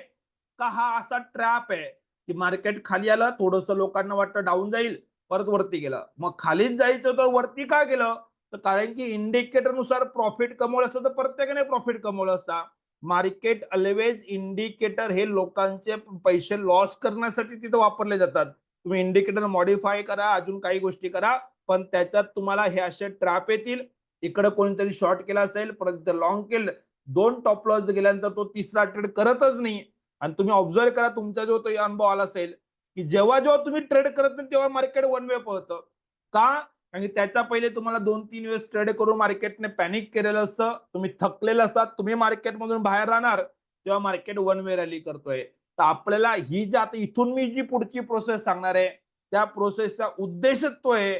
का, हा असा ट्रॅप आहे की मार्केट खाली आलं, थोडंसं लोकांना वाटतं डाऊन जाईल, परत वरती गेलं. मग खालीच जायचं तर वरती का गेलं? तर कारण की इंडिकेटरनुसार प्रॉफिट कमवलं असतं तर प्रत्येकाने प्रॉफिट कमवलं असता. मार्केट ऑलवेज इंडिकेटर हे लोकांचे पैसे लॉस करण्यासाठी तिथे वापरले जातात. तुम्ही इंडिकेटर मॉडिफाय करा, अजून काही गोष्टी करा, पण त्याच्यात तुम्हाला हे असे ट्रॅप येतील. इकडे कोणीतरी शॉर्ट केला असेल, परत लॉंग केलं, 2 टॉप लॉस गेल्यानंतर तो तिसरा ट्रेड करतच नाही. आणि तुम्ही ऑब्झर्व्ह करा, तुमचा जो तो अनुभव आला असेल, की जेव्हा जेव्हा तुम्ही ट्रेड करत नाही तेव्हा मार्केट वन वे पळतं. का? कारण त्याच्या पहिले तुम्हाला 2-3 वेळेस ट्रेड करून मार्केटने पॅनिक केलेलं असतं. तुम्ही थकलेलं असतात. तुम्ही मार्केटमधून बाहेर राहणार तेव्हा मार्केट वन वे रॅली करतोय. तर आपल्याला ही जी आता इथून मी जी पुढची प्रोसेस सांगणार आहे, त्या प्रोसेसचा उद्देशच तो आहे,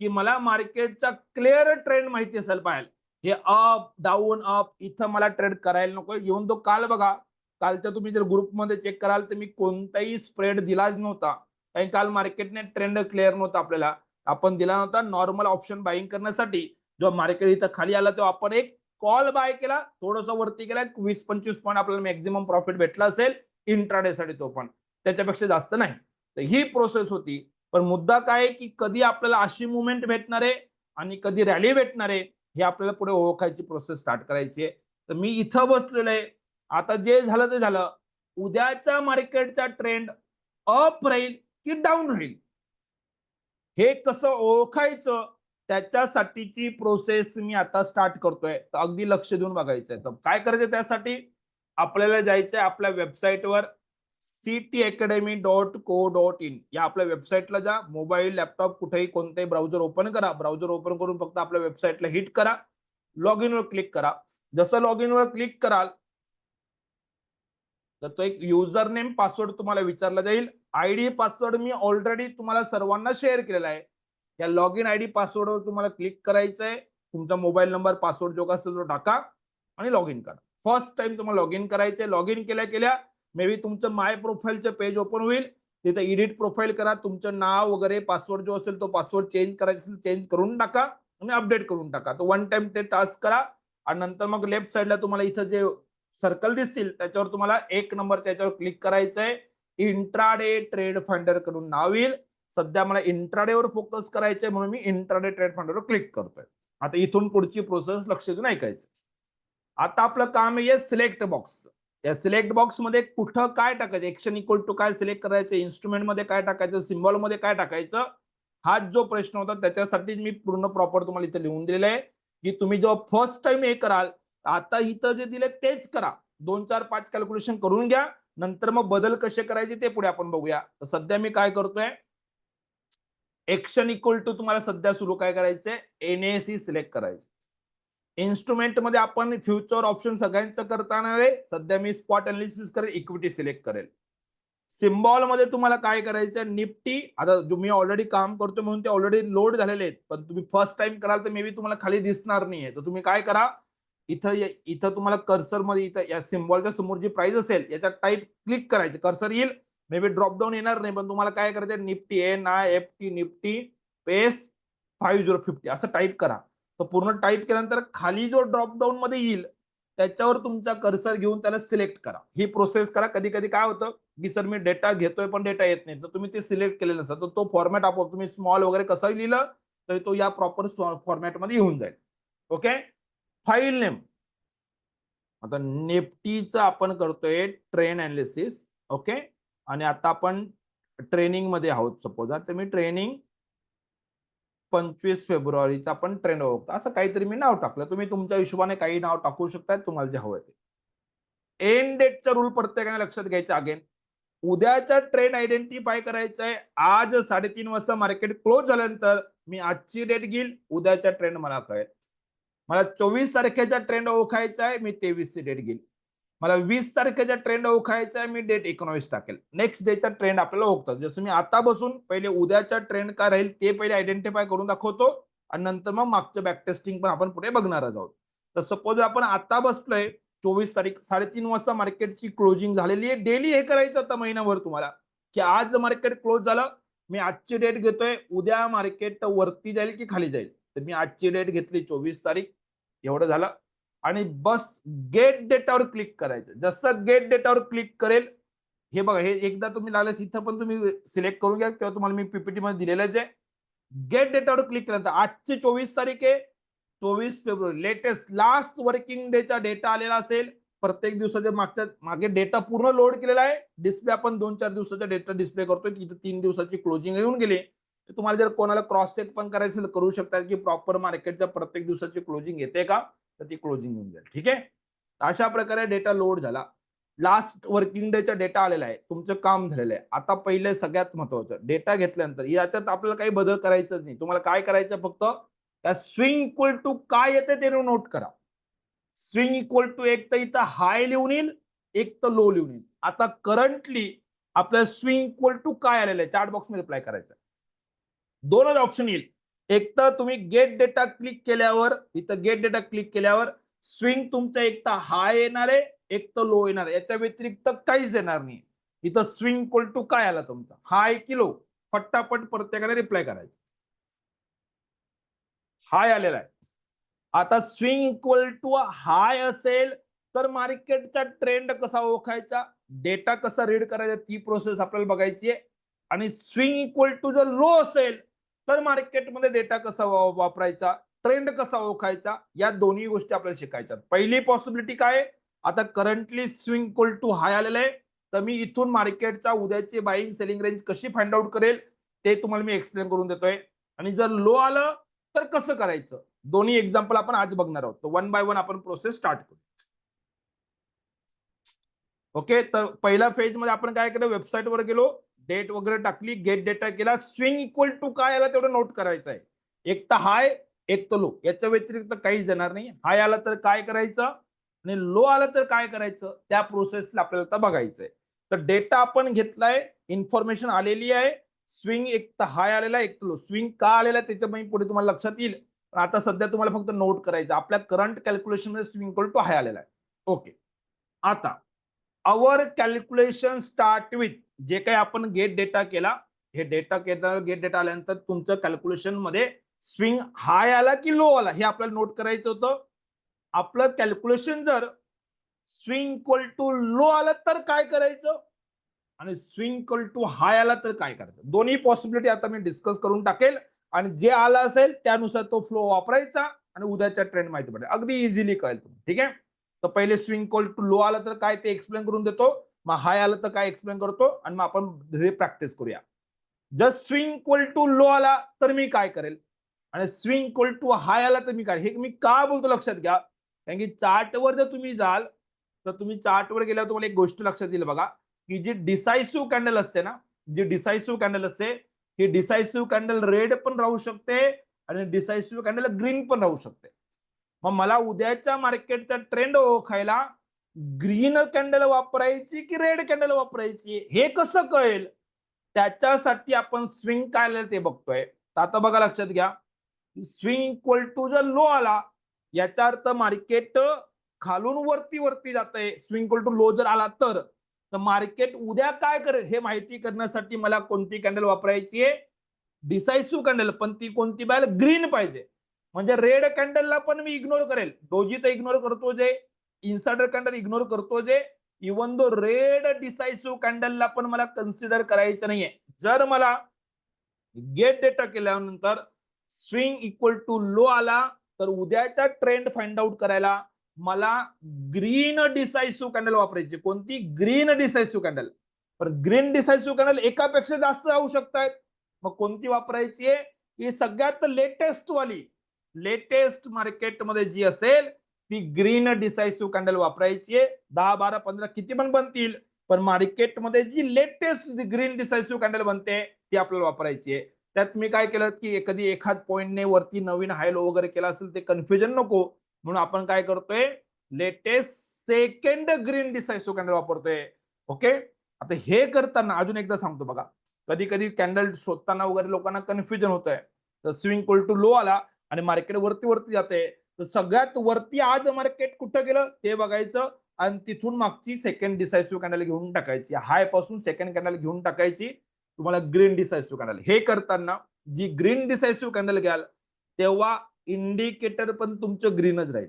की मला मार्केटचा क्लिअर ट्रेंड माहिती असेल पाहिजे. हे अप, डाऊन, अप इथं मला ट्रेड करायला नको. येऊन तो काल बघा, कालच्या तुम्ही जर ग्रुपमध्ये चेक कराल तर मी कोणताही स्प्रेड दिलाच नव्हता. कारण काल मार्केटने ट्रेंड क्लिअर नव्हता आपल्याला. आपण दिला नव्हता नॉर्मल ऑप्शन बाईंग करण्यासाठी. जेव्हा मार्केट इथं खाली आला तेव्हा आपण एक कॉल बाय केला, थोडंसं वरती गेला, 20-25 पॉईंट आपल्याला मॅक्झिमम प्रॉफिट भेटला असेल इंट्राडे साठी, तो पण त्याच्यापेक्षा जास्त नाही. तर ही प्रोसेस होती. पण मुद्दा काय आहे, की कधी आपल्याला अशी मुवमेंट भेटणार आहे आणि कधी रॅली भेटणार आहे, हे आपल्याला पुढे ओळखायची प्रोसेस स्टार्ट करायची आहे. तर मी इथं बसलेलो आहे. आता जे झालं ते झालं. उद्याच्या मार्केटचा ट्रेंड अप राहील की डाऊन राहील, हे कसं ओळखायचं, त्याच्यासाठीची प्रोसेस मी आता स्टार्ट करतोय. तर अगदी लक्ष देऊन बघायचंय. तर काय करायचं त्यासाठी? आपल्याला जायचंय आपल्या वेबसाईटवर ctacademy.co.in या आपल्या वेबसाईटला जा. मोबाईल, लॅपटॉप कुठेही कोणतेही ब्राउझर ओपन करा. ब्राउझर ओपन करून फक्त आपल्या वेबसाईटला हिट करा. लॉग इन वर क्लिक करा. जसं लॉग इन वर क्लिक कराल तर तो एक युजर नेम पासवर्ड तुम्हाला विचारला जाईल. आयडी पासवर्ड मी ऑलरेडी तुम्हाला सर्वांना शेअर केलेला आहे. या लॉग इन आयडी पासवर्डवर तुम्हाला क्लिक करायचं आहे. तुमचा मोबाईल नंबर पासवर्ड जो असेल तो टाका आणि लॉग इन करा. फर्स्ट टाइम तुम्हाला लॉग इन करायचे. लॉग इन केल्या केल्या मे बी तुमचं माय प्रोफाईलचं पेज ओपन होईल. तिथे एडिट प्रोफाईल करा. तुमचं नाव वगैरे पासवर्ड जो असेल तो पासवर्ड चेंज करायचा असेल चेंज करून टाका आणि अपडेट करून टाका. तो वन टाइम ते टास्क करा आणि नंतर मग लेफ्ट साईडला तुम्हाला इथं जे सर्कल दिसतील त्याच्यावर तुम्हाला एक नंबरच्या याच्यावर क्लिक करायचंय. इंट्राडे ट्रेड फाइंडर कडून नाव येईल. सध्या मला इंट्राडे वर फोकस करायचंय म्हणून मी इंट्राडे ट्रेड फाइंडर वर क्लिक करतोय. आता इथून पुढची प्रोसेस लक्ष देऊन ऐकायचं. आता आपलं काम आहे सिलेक्ट बॉक्स. या सिलेक्ट बॉक्स मध्ये कुठं काय टाकायचं, एक्शन इक्वल टू काय सिलेक्ट करायचं, इन्स्ट्रुमेंट मध्ये काय टाकायचं, सिम्बॉल मध्ये काय टाकायचं, हा जो प्रश्न होता त्याच्यासाठी मी पूर्ण प्रॉपर तुम्हाला इथे लिहून दिलेलं आहे, की तुम्ही जेव्हा फर्स्ट टाइम हे कराल आता इथं जे दिले तेच करा. 2-4-5 कॅल्क्युलेशन करून घ्या. नंतर मग बदल कसे करायचे ते पुढे आपण बघूया. तर सध्या मी काय करतोय, एक्शन इक्वल टू तुम्हाला सध्या सुरू काय करायचंय, एनएसी सिलेक्ट करायचं. इन्स्ट्रुमेंट मध्ये आपण फ्युचर ऑप्शन सगळ्यांचं करताना आहे. सध्या मी स्पॉट अनालिसिस करेल, इक्विटी सिलेक्ट करेल. सिम्बॉल मध्ये तुम्हाला काय करायचं, निफ्टी. आता मी ऑलरेडी काम करतोय म्हणून ते ऑलरेडी लोड झालेले आहेत, पण तुम्ही फर्स्ट टाइम कराल तर मे बी तुम्हाला खाली दिसणार नाहीये. तर तुम्ही काय करा, इथं इथं तुम्हाला कर्सर मध्ये इथं या सिम्बॉलच्या समोर जी प्राइस असेल याच्यात टाईप क्लिक करायचं, कर्सर येईल. मे बी ड्रॉप डाऊन येणार नाही, पण तुम्हाला काय करायचं, निफ्टी NIFT निफ्टी पेस 5050 असं टाईप करा. तर पूर्ण टाईप केल्यानंतर खाली जो ड्रॉप डाऊन मध्ये येईल त्याच्यावर तुमचा कर्सर घेऊन त्याला सिलेक्ट करा. ही प्रोसेस करा. कधी कधी काय होतं, की सर मी डेटा घेतोय पण डेटा येत नाही, तर तुम्ही ते सिलेक्ट केलेलं नसतं तर तो फॉर्मॅट आपोआप तुम्ही स्मॉल वगैरे कसंही लिहिलं तर तो या प्रॉपर फॉर्मॅटमध्ये येऊन जाईल. ओके. File name. आता निफ्टीचं आपण करतोय ट्रेन अनालिसिस. ओके. आणि आता आपण ट्रेनिंग मध्ये आहोत. सपोज तर मी ट्रेनिंग 25 फेब्रुवारीचा आपण ट्रेंड ओळखतो असं काहीतरी मी नाव टाकलं. तुम्ही तुमच्या हिशोबाने काही नाव टाकू शकता, तुम्हाला जे हवं ते. एंड डेटचा रूल प्रत्येकाने लक्षात घ्यायचा. अगेन उद्याचा ट्रेंड आयडेंटिफाय करायचा आहे. आज 3:30 वाजता मार्केट क्लोज झाल्यानंतर मी आजची डेट घेईल, उद्याचा ट्रेंड मला कळेल. मला 24 तारखेचा ट्रेंड ओळखायचा आहे, मी 23 ची डेट घेईल. मला 20 तारखेचा ट्रेंड ओळखायचा आहे, मी डेट 19 टाकेल. नेक्स्ट डेचा ट्रेंड आपल्याला ओळखतात. जसं मी आता बसून पहिले उद्याचा ट्रेंड काय राहील ते पहिले आयडेंटिफाय करून दाखवतो आणि नंतर मग मागचं बॅक टेस्टिंग पण आपण पुढे बघणार आहोत. तर सपोज आपण आता बसलोय 24 तारीख 3:30 वाजता मार्केटची क्लोजिंग झालेली आहे. डेली हे करायचं आता महिनाभर तुम्हाला, की आज मार्केट क्लोज झालं, मी आजची डेट घेतोय, उद्या मार्केट वरती जाईल की खाली जाईल. तर मी आजची डेट घेतली 24 तारीख, एवढं झालं. आणि बस गेट डेटावर क्लिक करायचं. जसं गेट डेटावर क्लिक करेल, हे बघा हे एकदा तुम्ही लागल्यास इथं पण तुम्ही सिलेक्ट करून घ्या किंवा तुम्हाला मी पीपीटी मध्ये दिलेलंच आहे. गेट डेटावर क्लिक केल्यानंतर आजची 24 तारीख आहे, 24 फेब्रुवारी, लेटेस्ट लास्ट वर्किंग डेचा डेटा आलेला असेल. प्रत्येक दिवसाच्या मागे डेटा पूर्ण लोड केलेला आहे. डिस्प्ले आपण 2-4 दिवसाचा डेटा डिस्प्ले करतोय. तिथे 3 दिवसाची क्लोजिंग येऊन गेली. तुम्हाला जर कोणाला क्रॉस चेक पण करायचं असेल करू शकता की प्रॉपर मार्केटच्या प्रत्येक दिवसाची क्लोजिंग येते का, तर ती क्लोजिंग येऊन जाईल. ठीक आहे, अशा प्रकारे डेटा लोड झाला. लास्ट वर्किंग डेचा डेटा आलेला आहे, तुमचं काम झालेलं आहे. आता पहिले सगळ्यात महत्वाचं डेटा घेतल्यानंतर याच्यात आपल्याला काही बदल करायचंच नाही. तुम्हाला काय करायचं, फक्त त्या स्विंग इक्वल टू काय येते ते नोट करा. स्विंग इक्वल टू एक तर इथं हाय लिहून येईल, एक तर लो लिहून येईल. आता करंटली आपल्याला स्विंग इक्वल टू काय आलेलं आहे चार्ट बॉक्स मध्ये रिप्लाय करायचं. दोनच ऑप्शन येईल. एक तर तुम्ही गेट डेटा क्लिक केल्यावर, इथं गेट डेटा क्लिक केल्यावर स्विंग तुमचा एक तर हाय येणार आहे, एक तर लो येणार आहे. याच्या व्यतिरिक्त काहीच येणार नाही. इथं स्विंग इक्वल टू काय आला तुमचा, हाय की लो, फटाफट प्रत्येकाने रिप्लाय करायचं. हाय आलेला आहे. आता स्विंग इक्वल टू हाय असेल तर मार्केटचा ट्रेंड कसा ओळखायचा, डेटा कसा रीड करायचा, ती प्रोसेस आपल्याला बघायची आहे. आणि स्विंग इक्वल टू जर लो असेल तर मार्केटमध्ये डेटा कसा वापरायचा, ट्रेंड कसा ओळखायचा, या दोन्ही गोष्टी आपल्याला शिकायच्या. पहिली पॉसिबिलिटी काय, आता करंटली स्विंग इक्वल टू हाय आलेलं आहे, तर मी इथून मार्केटचा उद्याची बाईंग सेलिंग रेंज कशी फाइंड आउट करेल ते तुम्हाला मी एक्सप्लेन करून देतोय. आणि जर लो आलं तर कसं करायचं, दोन्ही एक्झाम्पल आपण आज बघणार आहोत. वन बाय वन आपण प्रोसेस स्टार्ट करू. ओके, तर पहिल्या फेज मध्ये आपण काय केलं, वेबसाईट वर गेलो, डेट वगैरे टाकली, गेट डेटा केला. स्विंग इक्वल टू काय आला तेवढं नोट करायचं आहे. एक तर हाय, एक तर लो, याच्या व्यतिरिक्त काहीच येणार नाही. हाय आला तर काय करायचं आणि लो आला तर काय करायचं, त्या प्रोसेसला आपल्याला आता बघायचं आहे. तर डेटा आपण घेतलाय, इन्फॉर्मेशन आलेली आहे. स्विंग एक तर हाय आलेला, एक तर लो. स्विंग का आलेला त्याच्यामुळे पुढे तुम्हाला लक्षात येईल. आता सध्या तुम्हाला फक्त नोट करायचं, आपल्या करंट कॅल्क्युलेशन मध्ये स्विंग इक्वल टू हाय आलेला आहे. ओके, आता आवर कॅल्क्युलेशन स्टार्ट विथ, जे काही आपण गेट डेटा केला, हे डेटा केला, गेट डेटा आल्यानंतर तुमचं कॅल्क्युलेशन मध्ये स्विंग हाय आला की लो आला हे आपल्याला नोट करायचं होतं. आपलं कॅल्क्युलेशन जर स्विंग इक्वल टू लो आलं तर काय करायचं आणि स्विंग इक्वल टू हाय आला तर काय करायचं, दोन्ही पॉसिबिलिटी आता मी डिस्कस करून टाकेल. आणि जे आला असेल त्यानुसार तो फ्लो वापरायचा आणि उद्याच्या ट्रेंड माहिती पडेल, अगदी इझिली कळेल तुम्हाला. ठीक आहे, तर पहिले स्विंग इक्वल टू लो आलं तर काय ते एक्सप्लेन करून देतो, मग हाय आलं तर काय एक्सप्लेन करतो, आणि मग आपण प्रॅक्टिस करूया. जर स्विंग इक्वल टू लो आला तर मी काय करेल आणि स्विंग इक्वल टू हाय आला तर मी काय, हे मी का बोलतो लक्षात घ्या. कारण की चार्टवर जर तुम्ही जाल तर तुम्ही चार्टवर गेल्यावर तुम्हाला एक गोष्ट लक्षात येईल बघा, की जी डिसायसिव्ह कॅन्डल असते ना, जी डिसायसिव्ह कॅन्डल असते, ही डिसायसिव्ह कॅन्डल रेड पण राहू शकते आणि डिसायसिव्ह कॅन्डल ग्रीन पण राहू शकते. मग मला उद्याच्या मार्केटचा ट्रेंड ओळखायला ग्रीन कॅन्डल वापरायची की रेड कॅन्डल वापरायची हे कसं कळेल, त्याच्यासाठी आपण स्विंग काय आलेलं ते बघतोय. तर आता बघा लक्षात घ्या, स्विंग इक्वल टू जर लो आला याचा अर्थ मार्केट खालून वरती वरती जात आहे. स्विंग इक्वल टू लो जर आला तर मार्केट उद्या काय करेल हे माहिती करण्यासाठी मला कोणती कॅन्डल वापरायची आहे, डिसायसिव्ह कॅन्डल, पण ती कोणती पाहिजे, ग्रीन पाहिजे. म्हणजे रेड कॅन्डलला पण मी इग्नोर करेल, डोजी तर इग्नोर करतो जे, इन्साइडर कॅन्डल इग्नोर करतो जे, इवन दो रेड डिसायसिव्ह कॅन्डलला पण मला कन्सिडर करायचं नाहीये. जर मला गेट डेटा केल्यानंतर स्विंग इक्वल टू लो आला तर उद्याचा ट्रेंड फाइंड आउट करायला मला ग्रीन डिसायसिव्ह कॅन्डल वापरायची. कोणती, ग्रीन डिसायसिव्ह कॅन्डल. पण ग्रीन डिसायसिव्ह कॅन्डल एकापेक्षा जास्त राहू शकतात, मग कोणती वापरायची आहे, ही सगळ्यात लेटेस्ट वाली, लेटेस्ट मार्केटमध्ये जी असेल ती ग्रीन डिसायसिव्ह कॅन्डल वापरायची आहे. 10, 12, 15 किती पण बनतील, पण मार्केटमध्ये जी लेटेस्ट ग्रीन डिसायसिव्ह कॅन्डल बनते ती आपल्याला वापरायची आहे. त्यात मी काय केलं की कधी एखाद पॉइंटने वरती नवीन हाय लो वगैरे केला असेल ते कन्फ्युजन नको म्हणून आपण काय करतोय, latest second green decisive candle वापरतोय. ओके, आता हे करताना अजून एकदा सांगतो बघा, कधी कधी कॅन्डल शोधताना वगैरे लोकांना कन्फ्युजन होत आहे. तर स्विंग इक्वल टू लो आला आणि मार्केट वरती वरती जाते, तर सगळ्यात वरती आज मार्केट कुठं गेलं ते बघायचं आणि तिथून मागची सेकंड डिसायसिव्ह कॅन्डल घेऊन टाकायची, हाय पासून सेकंड कॅन्डल घेऊन टाकायची, तुम्हाला ग्रीन डिसायसिव्ह कॅन्डल. हे करताना जी ग्रीन डिसायसिव्ह कॅन्डल घ्याल तेव्हा इंडिकेटर पण तुमचं ग्रीनच राहील.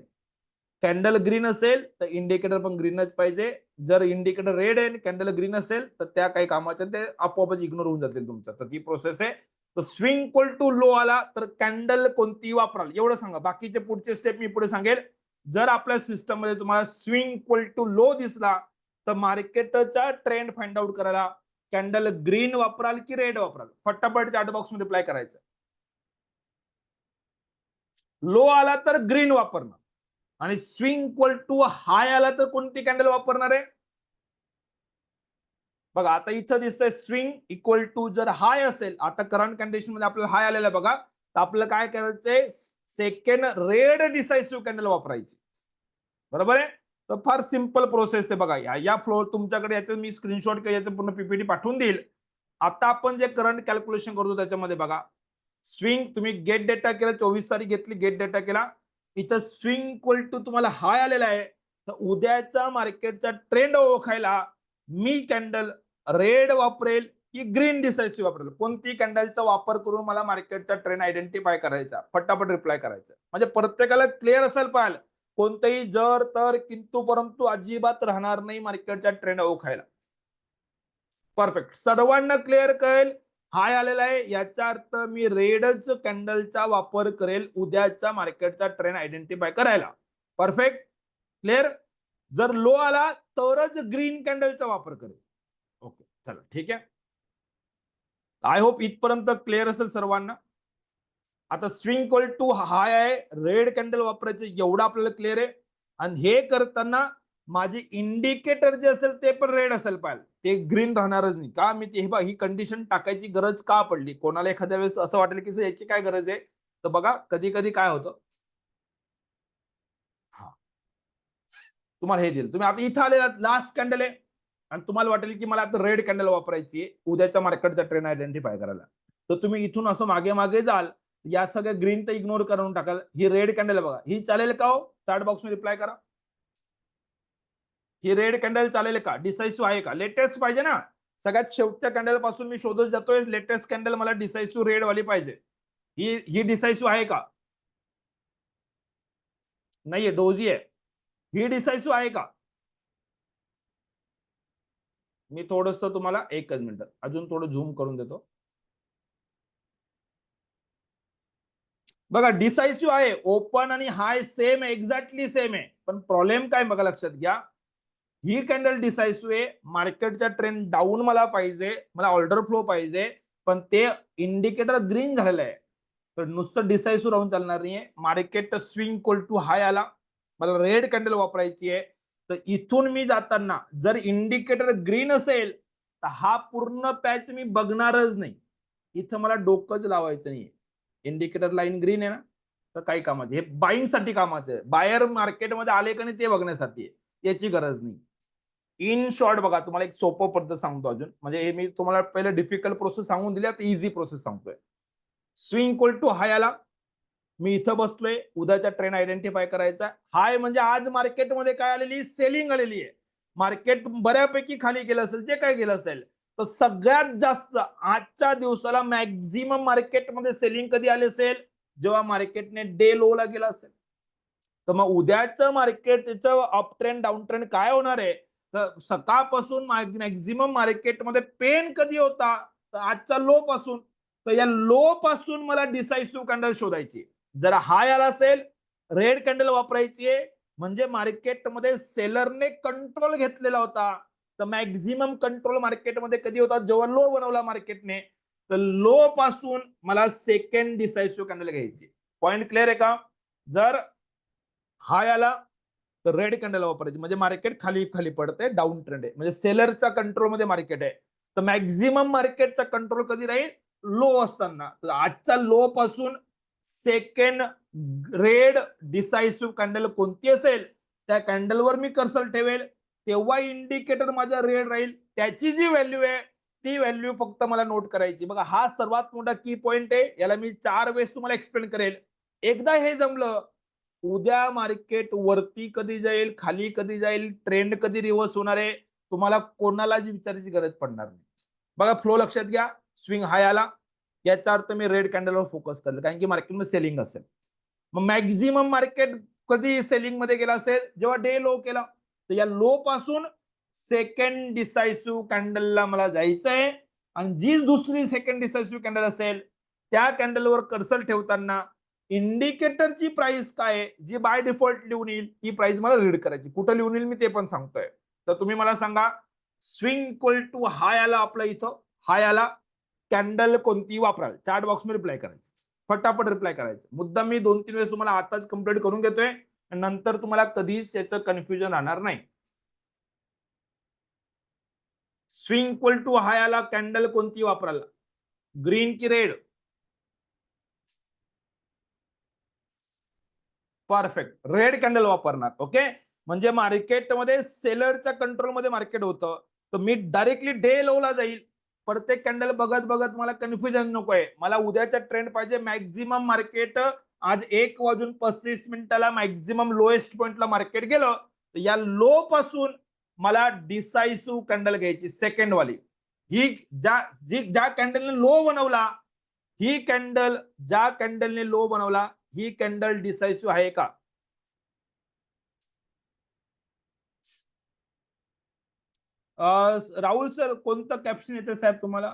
कॅन्डल ग्रीन असेल तर इंडिकेटर पण ग्रीनच पाहिजे. जर इंडिकेटर रेड आहे कॅन्डल ग्रीन असेल तर त्या काही कामाच्या ते आपोआपच इग्नोर होऊन जातील तुमच्या. तर ती प्रोसेस आहे. तर स्विंग इक्वल टू लो आला तर कॅन्डल कोणती वापराल एवढं सांगा. बाकीचे पुढचे स्टेप मी पुढे सांगेल. जर आपल्या सिस्टम मध्ये तुम्हाला स्विंग इक्वल टू लो दिसला तर मार्केटचा ट्रेंड फाइंड आउट करायला कॅन्डल ग्रीन वापराल की रेड वापराल, फटाफट चॅट बॉक्स मध्ये रिप्लाय करायचं. लो आला तर ग्रीन वापरणार आणि स्विंग इक्वल टू हाय आला तर कोणती कॅन्डल वापरणार आहे. बघा आता इथं दिसतंय स्विंग इक्वल टू जर हाय असेल, आता करंट कंडिशन मध्ये आपल्याला हाय आलेला बघा, तर आपल्याला काय करायचंय सेकंड रेड डिसाइसिव्ह कॅन्डल वापरायची. बरोबर आहे. तर फार सिंपल प्रोसेस आहे बघा. या फ्लोर तुमच्याकडे याचं मी स्क्रीनशॉट किंवा याचं पूर्ण पीपीटी पाठवून देईल. आता आपण जे करंट कॅल्क्युलेशन करतो त्याच्यामध्ये बघा, स्विंग तुम्ही गेट डेटा केला, 24 तारीख घेतली, गेट डेटा केला, इथं स्विंग इक्वल टू तुम्हाला हाय आलेला आहे. तर उद्याचा मार्केटचा ट्रेंड ओळखायला मी कॅन्डल रेड वापरेल की ग्रीन डिसाइसिव्ह वापरेल, कोणती कॅन्डलचा वापर करून मला मार्केटचा ट्रेंड आयडेंटिफाय करायचा, फटाफट रिप्लाय करायचा. म्हणजे प्रत्येकाला क्लिअर असेल पाहिजे, कोणतेही जर तर किंतु परंतु अजिबात राहणार नाही मार्केटचा ट्रेंड ओळखायला. परफेक्ट, सर्वांना क्लिअर कळेल. हाय आलेला आहे याचा अर्थ मी रेडच कॅन्डलचा वापर करेल उद्याचा मार्केटचा ट्रेंड आयडेंटिफाय करायला. Perfect, clear. जर लो आला तरच ग्रीन कॅन्डलचा वापर करेल. ओके चला ठीक आहे. आय होप इथपर्यंत क्लिअर असेल सर्वांना. आता स्विंग इक्वल टू हाय आहे, रेड कॅन्डल वापरायचे एवढं आपल्याला क्लिअर आहे. आणि हे करताना माझे इंडिकेटर जे असेल ते पण रेड असेल पाहिजे, ते ग्रीन राहणारच नाही. का मी ते ही कंडिशन टाकायची गरज का पडली, कोणाला एखाद्या वेळेस असं वाटेल की याची काय गरज आहे. तर बघा कधी कधी काय होतं, हा तुम्हाला हे दिलं, तुम्ही आता इथं आलेला लास्ट कॅन्डल आहे आणि तुम्हाला वाटेल की मला आता रेड कॅन्डल वापरायची आहे उद्याच्या मार्केटचा ट्रेंड आयडेंटिफाय करायला. तर तुम्ही इथून असं मागे मागे जाल, या सगळ्या ग्रीन तर इग्नोर करून टाकाल. ही रेड कॅन्डल बघा, ही चालेल का हो, चॅट बॉक्स मध्ये रिप्लाय करा. ही रेड कॅन्डल चालेल का, डिसाइसिव्ह आहे का, लेटेस्ट पाहिजे ना. सगळ्यात शेवटच्या कॅन्डल पासून मी शोधत जातोय लेटेस्ट कॅन्डल मला डिसाइसिव्ह रेड वाली पाहिजे. ही डिसाइसिव्ह आहे का, नाहीये, डोजी आहे. ही डिसाइसिव्ह आहे का. मी थोडस तुम्हाला एकच मिनिट अजून थोडं झूम करून देतो. बघा डिसाइसिव्ह आहे, ओपन आणि हाय सेम, एक्झॅक्टली सेम आहे. पण प्रॉब्लेम काय बघा, लक्षात घ्या. ही कॅन्डल डिसाइसिव्ह आहे, मार्केटचा ट्रेंड डाऊन मला पाहिजे, मला ऑर्डर फ्लो पाहिजे, पण ते इंडिकेटर ग्रीन झालेलं आहे. तर नुसतं डिसाइसिव्ह राहून चालणार नाहीये. मार्केट स्विंग इक्वल टू हाय आला, मला रेड कॅन्डल वापरायची आहे. तर इथून मी जाताना जर इंडिकेटर ग्रीन असेल तर हा पूर्ण पॅच मी बघणारच नाही. इथं मला डोकंच लावायचं नाहीये. इंडिकेटर लाईन ग्रीन आहे ना, तर काही कामाचे, हे बाईंग साठी कामाचं आहे. बायर मार्केटमध्ये आले का नाही ते बघण्यासाठी आहे, याची गरज नाही. इन शॉर्ट बघा, तुम्हाला एक सोपं पद्धत सांगतो अजून, म्हणजे हे मी तुम्हाला पहिले डिफिकल्ट प्रोसेस सांगून दिली, आता इझी प्रोसेस सांगतोय. स्विंग इक्वल टू हाय आला, मी इथं बसलोय, उद्याचा ट्रेंड आयडेंटिफाय करायचा. हाय म्हणजे आज मार्केटमध्ये काय आलेली, सेलिंग आलेली आहे. मार्केट बऱ्यापैकी खाली गेलं असेल, जे काय गेलं असेल, तर सगळ्यात जास्त आजच्या दिवसाला मॅक्झिमम मार्केटमध्ये सेलिंग कधी आली असेल, जेव्हा मार्केटने डे लो ला गेला असेल. तर मग उद्याचं मार्केटचं अप ट्रेंड डाऊन ट्रेंड काय होणार आहे, तर सकाळपासून मॅक्झिमम मार्केटमध्ये पेन कधी होता, तर आजच्या लो पासून. तर या लो पासून मला डिसाइसिव्ह कॅन्डल शोधायची. जर हाय आला असेल, रेड कॅन्डल वापरायची आहे, म्हणजे मार्केटमध्ये सेलरने कंट्रोल घेतलेला होता. तर मॅक्झिमम कंट्रोल मार्केटमध्ये कधी होता, जेव्हा लो बनवला मार्केटने. तर लो पासून मला सेकंड डिसाइसिव्ह कॅन्डल घ्यायची. पॉइंट क्लिअर आहे का. जर हाय आला तर रेड कॅन्डल वापरायची, म्हणजे मार्केट खाली खाली पडते, डाऊन ट्रेंड आहे, म्हणजे सेलरच्या कंट्रोल मध्ये मार्केट आहे. तर मॅक्झिमम मार्केटचा कंट्रोल कधी राहील, लो असताना. तर आजचा लो पासून सेकंड रेड डिसाइसिव्ह कॅन्डल कोणती असेल त्या कॅन्डलवर मी कर्सर ठेवेल, तेव्हा इंडिकेटर माझा रेड राहील. त्याची जी व्हॅल्यू आहे ती व्हॅल्यू फक्त मला नोट करायची. बघा हा सर्वात मोठा की पॉइंट आहे, याला मी 4 वेळेस तुम्हाला एक्सप्लेन करेल. एकदा हे जमलं, उद्या मार्केट वरती कधी जाईल, खाली कधी जाईल, ट्रेंड कधी रिव्हर्स होणार आहे, तुम्हाला कोणाला जी विचारायची गरज पडणार नाही. बघा फ्लो लक्षात घ्या. स्विंग हाय आला, याचा अर्थ मी रेड कॅन्डलवर फोकस करलं, कारण की मार्केटमध्ये सेलिंग असेल. मग मॅक्झिमम मार्केट कधी सेलिंग मध्ये गेला असेल, जेव्हा डे लो केला. तर या लो पासून सेकंड डिसाइसिव्ह कॅन्डलला मला जायचं आहे. आणि जी दुसरी सेकंड डिसाइसिव्ह कॅन्डल असेल त्या कॅन्डलवर कर्सर ठेवताना इंडिकेटरची प्राइस काय आहे जी बाय डिफॉल्ट लिहून येईल ही प्राइस मला रीड करायची. कुठं लिहून येईल मी ते पण सांगतोय. तर तुम्ही मला सांगा, स्विंग इक्वल टू हाय आला आपला इथं, हाय आला, कॅन्डल कोणती वापराल, चार्ट बॉक्स मध्ये रिप्लाय करायचं, फटाफट रिप्लाय करायचं. मुद्दा मी 2-3 वेळेस तुम्हाला आताच कंप्लीट करून घेतोय, नंतर तुम्हाला कधीच याचं कन्फ्युजन राहणार नाही. स्विंग इक्वल टू हाय आला, कॅन्डल कोणती वापराल, ग्रीन की रेड? परफेक्ट, रेड कॅन्डल वापरणार. ओके, म्हणजे मार्केटमध्ये सेलरच्या कंट्रोलमध्ये मार्केट होतं, तर मी डायरेक्टली डे लो ला जाईल. प्रत्येक कॅन्डल बघत बघत मला कन्फ्युजन नकोय, मला उद्याचा ट्रेंड पाहिजे. मॅक्झिमम मार्केट आज 1:35 मॅक्झिमम लोएस्ट पॉइंटला मार्केट गेलं, तर या लो पासून मला डिसायसिव्ह कॅन्डल घ्यायची, सेकंड वाली. ही ज्या कॅन्डलने लो बनवला, ही कॅन्डल ज्या कॅन्डलने लो बनवला, ही कॅन्डल डिसायसिव्ह आहे का? राहुल सर, कोणतं कॅप्शन येतं साहेब तुम्हाला?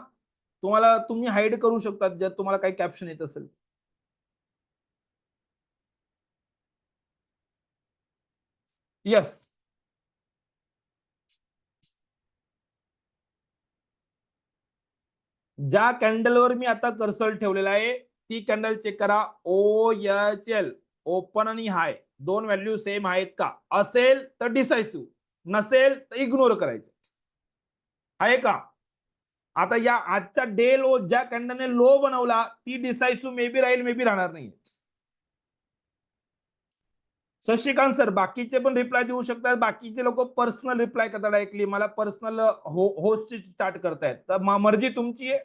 तुम्हाला तुम्ही हाईड करू शकता जर तुम्हाला काही कॅप्शन येत असेल. यस, ज्या कॅन्डलवर मी आता कर्सर ठेवलेला आहे ती कॅन्डल चेक करा. OHL, ओपन आणि हाय दोन व्हॅल्यू सेम आहेत का? असेल तर डिसायसिव्ह, नसेल तर इग्नोर करायचं. आहे का? आता या आजचा डे लो ज्या कॅन्डलने लो बनवला ती डिसायसिव्ह मे बी राहील, मे बी राहणार नाही. शशिकांत सर, बाकीचे पण रिप्लाय देऊ शकतात. बाकीचे लोक पर्सनल रिप्लाय करतात, डायरेक्टली मला पर्सनल होस्टची स्टार्ट करतायत. तर मर्जी तुमची आहे.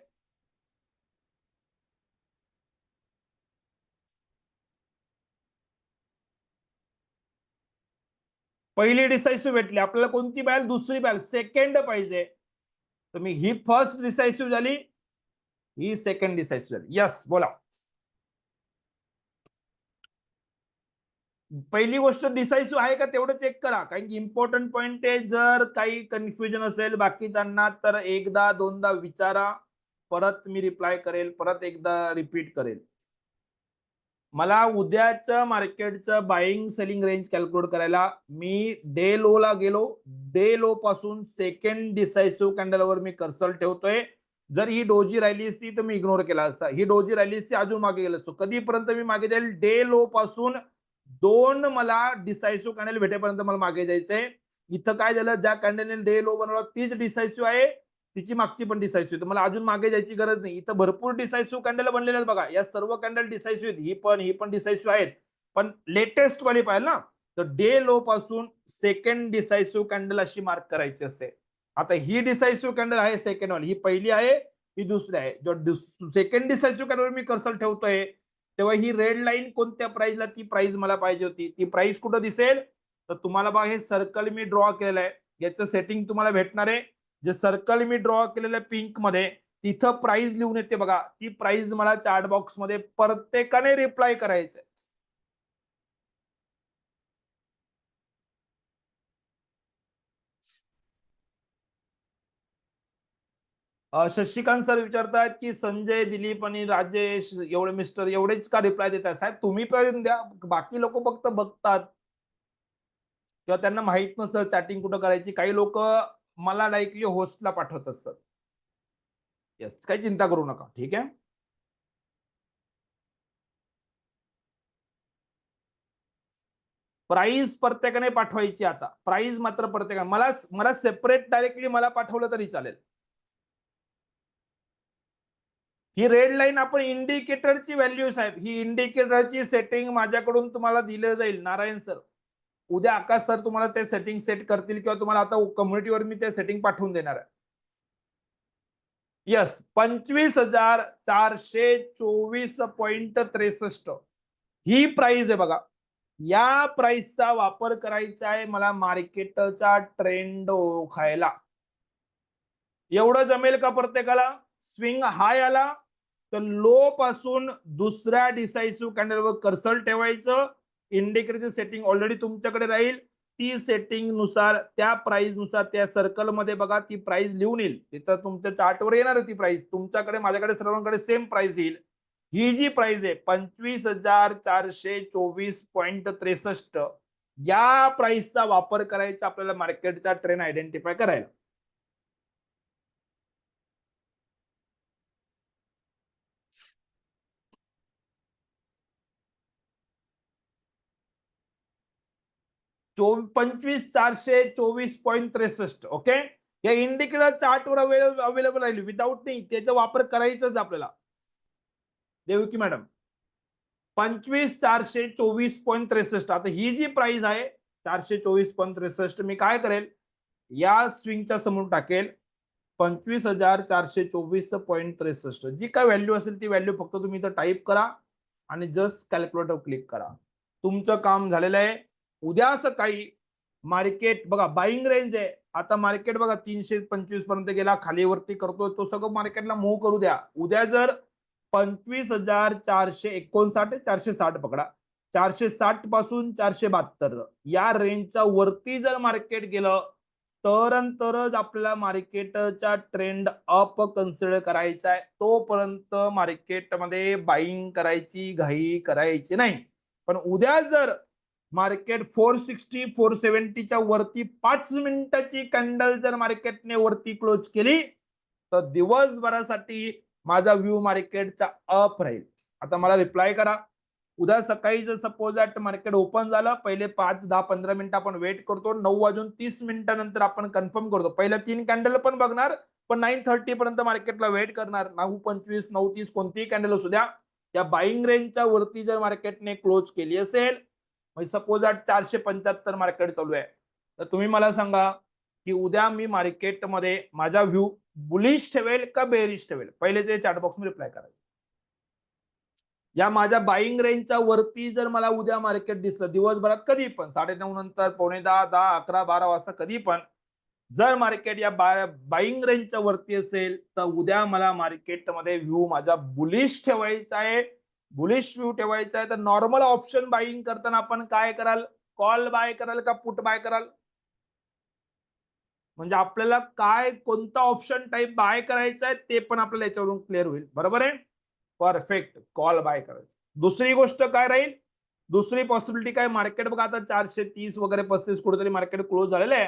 पहिली डिसायसिव्ह भेटली आपल्याला, कोणती पाहिजे? दुसरी पाहिजे, सेकंड पाहिजे. तर मी ही फर्स्ट डिसायसिव्ह झाली, ही सेकंड डिसायसिव्ह झाली. यस, बोला. पहिली गोष्ट डिसायसिव्ह आहे का तेवढं चेक करा, कारण की इम्पॉर्टंट पॉइंट आहे. जर काही कन्फ्युजन असेल बाकीच्यांना तर एकदा दोनदा विचारा, परत मी रिप्लाय करेल, परत एकदा रिपीट करेल. मला उद्याचं मार्केटचं बाईंग सेलिंग रेंज कॅल्क्युलेट करायला मी डे लो ला गेलो, डे लो पासून सेकंड डिसायसिव्ह कॅन्डलवर मी कर्सर ठेवतोय. जर ही डोजी राहिली असती तर मी इग्नोर केला असता, ही डोजी राहिली असती अजून मागे गेलो असतो. कधीपर्यंत मी मागे जाईल? डे लो पासून दोन मला डिसायसिव्ह कॅन्डल भेटेपर्यंत मला मागे जायचंय. इथं काय झालं, ज्या कॅन्डलने डे लो बनवला तीच डिसायसिव्ह आहे, तिची मागची पण डिसायसिव्ह, मला अजून मागे जायची गरज नाही. इथं भरपूर डिसायसिव्ह कॅन्डल बनलेले आहेत बघा, या सर्व कॅन्डल डिसायसिव्ह आहेत, ही पण डिसायसिव्ह आहेत. पण लेटेस्ट वाली पाहिजे ना, तर डे लो पासून सेकंड डिसायसिव्ह कॅन्डल अशी मार्क करायची असते. आता ही डिसायसिव्ह कॅन्डल आहे सेकंड वाली, ही पहिली आहे, ही दुसरी आहे. जो सेकंड डिसायसिव्ह कॅन्डल मी कर्सर ठेवतोय तेव्हा ही रेड लाईन कोणत्या प्राइसला, ती प्राइस मला पाहिजे होती, ती प्राइस कुठं दिसेल? तर तुम्हाला बघा हे सर्कल मी ड्रॉ केलेलं आहे, याचं सेटिंग तुम्हाला भेटणार आहे. जे सर्कल मी ड्रॉ केलेलं पिंक मध्ये, तिथं प्राइस लिहून येते बघा, ती प्राइस मला चार्ट बॉक्स मध्ये प्रत्येकाने रिप्लाय करायचंय. शशिकांत सर विचारतायत की संजय, दिलीप आणि राजेश एवढे मिस्टर एवढेच का रिप्लाय देतात? साहेब तुम्ही पण द्या, बाकी लोक फक्त बघतात किंवा त्यांना माहित नसतं चॅटिंग कुठं करायची. काही लोक मला डायरेक्टली होस्टला पाठवत असतात. येस, काही चिंता करू नका, ठीक आहे. प्राइस प्रत्येकाने पाठवायची. आता प्राइस मात्र प्रत्येकाने, मला मला सेपरेट डायरेक्टली मला पाठवलं तरी चालेल. ही रेड लाईन आपण इंडिकेटरची व्हॅल्यू साहेब, ही इंडिकेटरची सेटिंग माझ्याकडून तुम्हाला दिलं जाईल. नारायण सर, उद्या आकाश सर तुम्हाला ते सेटिंग सेट करतील किंवा तुम्हाला आता कम्युनिटीवर मी ते सेटिंग पाठवून देणार आहे. यस, 25,424.63 ही प्राइस आहे बघा. या प्राइसचा वापर करायचा आहे मला मार्केटचा ट्रेंड ओळखायला. एवढं जमेल का प्रत्येकाला? स्विंग हाय आला तर लो पासून दुसऱ्या डिसायसिव्ह कॅन्डलवर कर्सर ठेवायचं. इंडिकेटरची सेटिंग ऑलरेडी तुमच्याकडे राहील, ती सेटिंग नुसार त्या प्राइस नुसार त्या सर्कल मध्ये बघा ती प्राइस लिहून येईल. तिथं तुमच्या चार्टवर येणार ती प्राइस, तुमच्याकडे माझ्याकडे सर्वांकडे सेम प्राइस येईल. ही जी प्राइस आहे 25,424.63, या प्राइसचा वापर करायचा आपल्याला मार्केटचा ट्रेंड आयडेंटिफाय करायला. 25,424.63. ओके, या इंडिकेटर चार्टवर अवेलेबल राहील, विदाऊट नाही, त्याचा वापर करायचाच आपल्याला. देवकी मॅडम, 25,424.63. आता ही जी प्राइस आहे 424.63, मी काय करेल, या स्विंगच्या समोर टाकेल 25,424.63. जी काय व्हॅल्यू असेल ती व्हॅल्यू फक्त तुम्ही इथं टाईप करा आणि जस्ट कॅल्क्युलेटर क्लिक करा. तुमचं काम झालेलं आहे. उद्या सकाळी मार्केट बघा, बाईंग रेंज आहे. आता मार्केट बघा 325 पर्यंत गेला, खाली वरती करतोय, तो सगळं मार्केटला मूव्ह करू द्या. उद्या जर 25,459, 460 पकडा, 460 पासून 472 या रेंजच्या वरती जर मार्केट गेलं तरच आपल्याला मार्केटचा ट्रेंड अप कन्सिडर करायचा आहे. तोपर्यंत मार्केटमध्ये बाईंग करायची, घाई करायची नाही. पण उद्या जर मार्केट 460 470च्या वरती 5 मिनिटाची कॅन्डल जर मार्केटने वरती क्लोज केली तर दिवसभरासाठी माझा व्ह्यू मार्केटचा अप राहील. आता मला रिप्लाय करा. उद्या सकाळी जर सपोज दॅट मार्केट ओपन झालं, पहिले 5 10 15 मिनिटं आपण वेट करतो, 9:30 मिनिटानंतर आपण कन्फर्म करतो. पहिल्या 3 कॅन्डल पण बघणार, पण 9:30 पर्यंत मार्केटला वेट करणार. 9:25 9:30 कोणतीही कॅन्डल असू द्या, या बाईंग रेंजच्या वरती जर मार्केटने क्लोज केली असेल, म्हणजे सपोज दॅट 475 मार्केट चालू आहे, तर तुम्ही मला सांगा की उद्या मी मार्केटमध्ये माझा व्ह्यू बुलिश ठेवेल का बेरिश ठेवेल? पहिले ते चॅट बॉक्स मध्ये रिप्लाय करायचं. या माझ्या बाईंग रेंजच्या वरती जर मला उद्या मार्केट दिसलं दिवसभरात कधी पण 9:30 नंतर, 9:45, 10, 11, 12 वाजता कधी पण, जर मार्केट या बाईंग रेंजच्या वरती असेल तर उद्या मला मार्केटमध्ये व्ह्यू माझा बुलिश ठेवायचा आहे. बुलिश व्ह्यू ठेवायचा आहे तर नॉर्मल ऑप्शन बाईंग करताना आपण काय कराल? कॉल बाय कराल का पुट बाय कराल? म्हणजे आपल्याला काय कोणता ऑप्शन टाईप बाय करायचा आहे ते पण आपल्याला याच्यावरून क्लिअर होईल. बरोबर आहे? परफेक्ट, कॉल बाय करायचं. दुसरी गोष्ट काय राहील? दुसरी पॉसिबिलिटी काय? मार्केट बघा आता 430 वगैरे 35 कुठेतरी मार्केट क्लोज झालेलं आहे.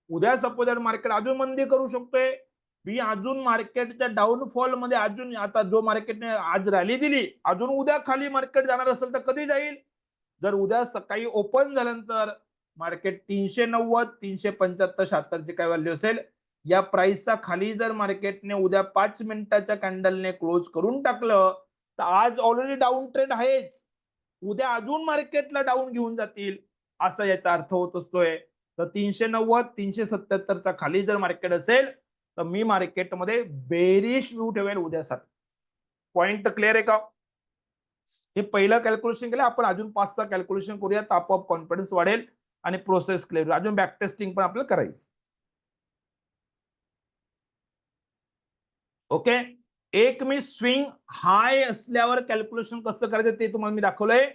उद्या सपोज मार्केट अजून मंदी करू शकतोय. मी अजून मार्केटच्या डाऊनफॉल मध्ये अजून, आता जो मार्केटने आज रॅली दिली, अजून उद्या खाली मार्केट जाणार असेल तर कधी जाईल? जर उद्या सकाळी ओपन झाल्यानंतर मार्केट 390 375 76 ची काय व्हॅल्यू असेल, या प्राइसचा खाली जर मार्केटने उद्या 5 मिनिटाच्या कॅन्डलने क्लोज करून टाकलं तर आज ऑलरेडी डाऊन ट्रेंड आहेच, उद्या अजून मार्केटला डाऊन घेऊन जातील, असा याचा अर्थ होत असतोय. तर 390 377च्या खाली जर मार्केट असेल तर मी मार्केटमध्ये बेरिश व्ह्यू ठेवेल उद्यासाठी. पॉइंट क्लिअर आहे का? हे पहिलं कॅल्क्युलेशन केलं आपण, अजून 5चा कॅल्क्युलेशन करूया, आपोआप कॉन्फिडन्स वाढेल आणि प्रोसेस क्लिअर. अजून बॅक टेस्टिंग पण आपल्याला करायचं. ओके, एक मी स्विंग हाय असल्यावर कॅल्क्युलेशन कसं करायचं ते तुम्हाला मी दाखवलंय.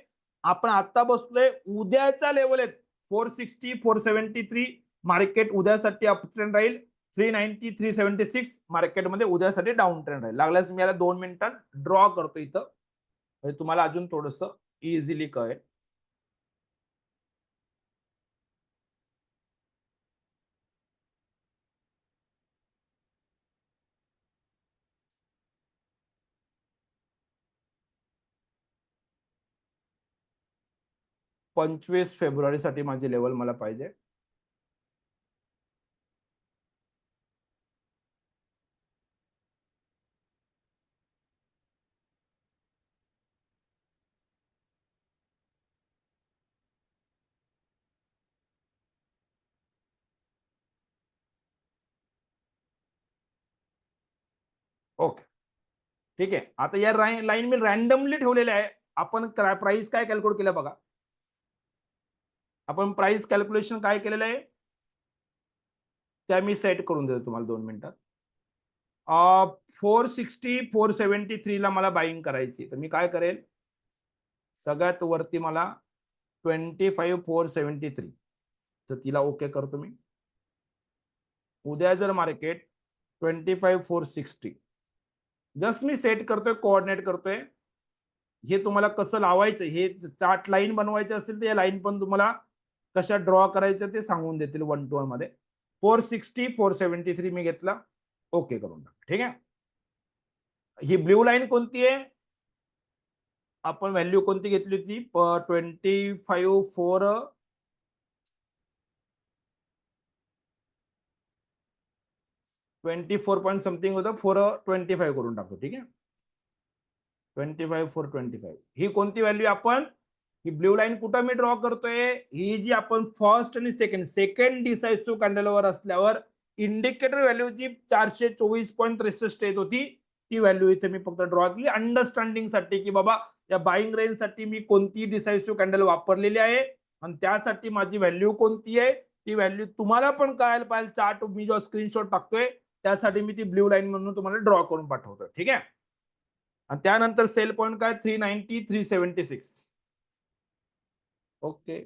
आपण आता बसलोय उद्याचा लेवल आहेत 460 473, मार्केट उद्यासाठी अप ट्रेंड राहील. 390 376 मार्केटमध्ये उद्यासाठी डाऊन ट्रेंड राहील. लागल्यास मी याला 2 मिनिटात ड्रॉ करतो इथं, म्हणजे तुम्हाला अजून थोडस इझिली कळेल. 25 फेब्रुवारीसाठी माझी लेवल मला पाहिजे. ओके, ठीक आहे. आता या लाईन मी रॅन्डमली ठेवलेल्या आहे. आपण प्राइस काय कॅल्क्युलेट केलं बघा. आपण प्राइस कॅल्क्युलेशन काय केलेलं आहे त्या मी सेट करून देतो तुम्हाला 2 मिनिटात. 460 473 ला मला बाईंग करायची, तर मी काय करेल, सगळ्यात वरती मला 25 473, तर तिला ओके करतो मी. उद्या जर मार्केट 25 460 जस्ट मी सेट करतोय, कोऑर्डिनेट करतोय, हे तुम्हाला कसं लावायचं, हे चार्ट लाईन बनवायचे असेल तर या लाईन पण तुम्हाला कशा ड्रॉ करायचं ते सांगून देतील 1 to 1 मध्ये. 460 473 मी घेतला, ओके करून टाक. ठीक आहे. ही ब्ल्यू लाईन कोणती आहे, आपण व्हॅल्यू कोणती घेतली होती, 25 4 24 पॉईंट समथिंग होतं, 425 करून टाकतो. ठीक आहे. 25 425 ही कोणती व्हॅल्यू, आपण ही ब्ल्यू लाईन कुठं मी ड्रॉ करतोय, ही जी आपण फर्स्ट आणि सेकंड डिसाइसिव्ह कॅन्डलवर असल्यावर इंडिकेटर व्हॅल्यू जी 424.63 येत होती, ती व्हॅल्यू इथे मी फक्त ड्रॉ केली अंडरस्टँडिंग साठी, की बाबा या बाईंग रेंज साठी मी कोणती डिसाइसिव्ह कॅन्डल वापरलेली आहे आणि त्यासाठी माझी व्हॅल्यू कोणती आहे, ती व्हॅल्यू तुम्हाला पण कळायला पाहिजे. चार्ट मी जो स्क्रीनशॉट टाकतोय त्यासाठी मी ती ब्ल्यू लाईन म्हणून तुम्हाला ड्रॉ करून पाठवतोय. ठीक आहे. आणि त्यानंतर सेल पॉईंट काय, 390 376. ओके,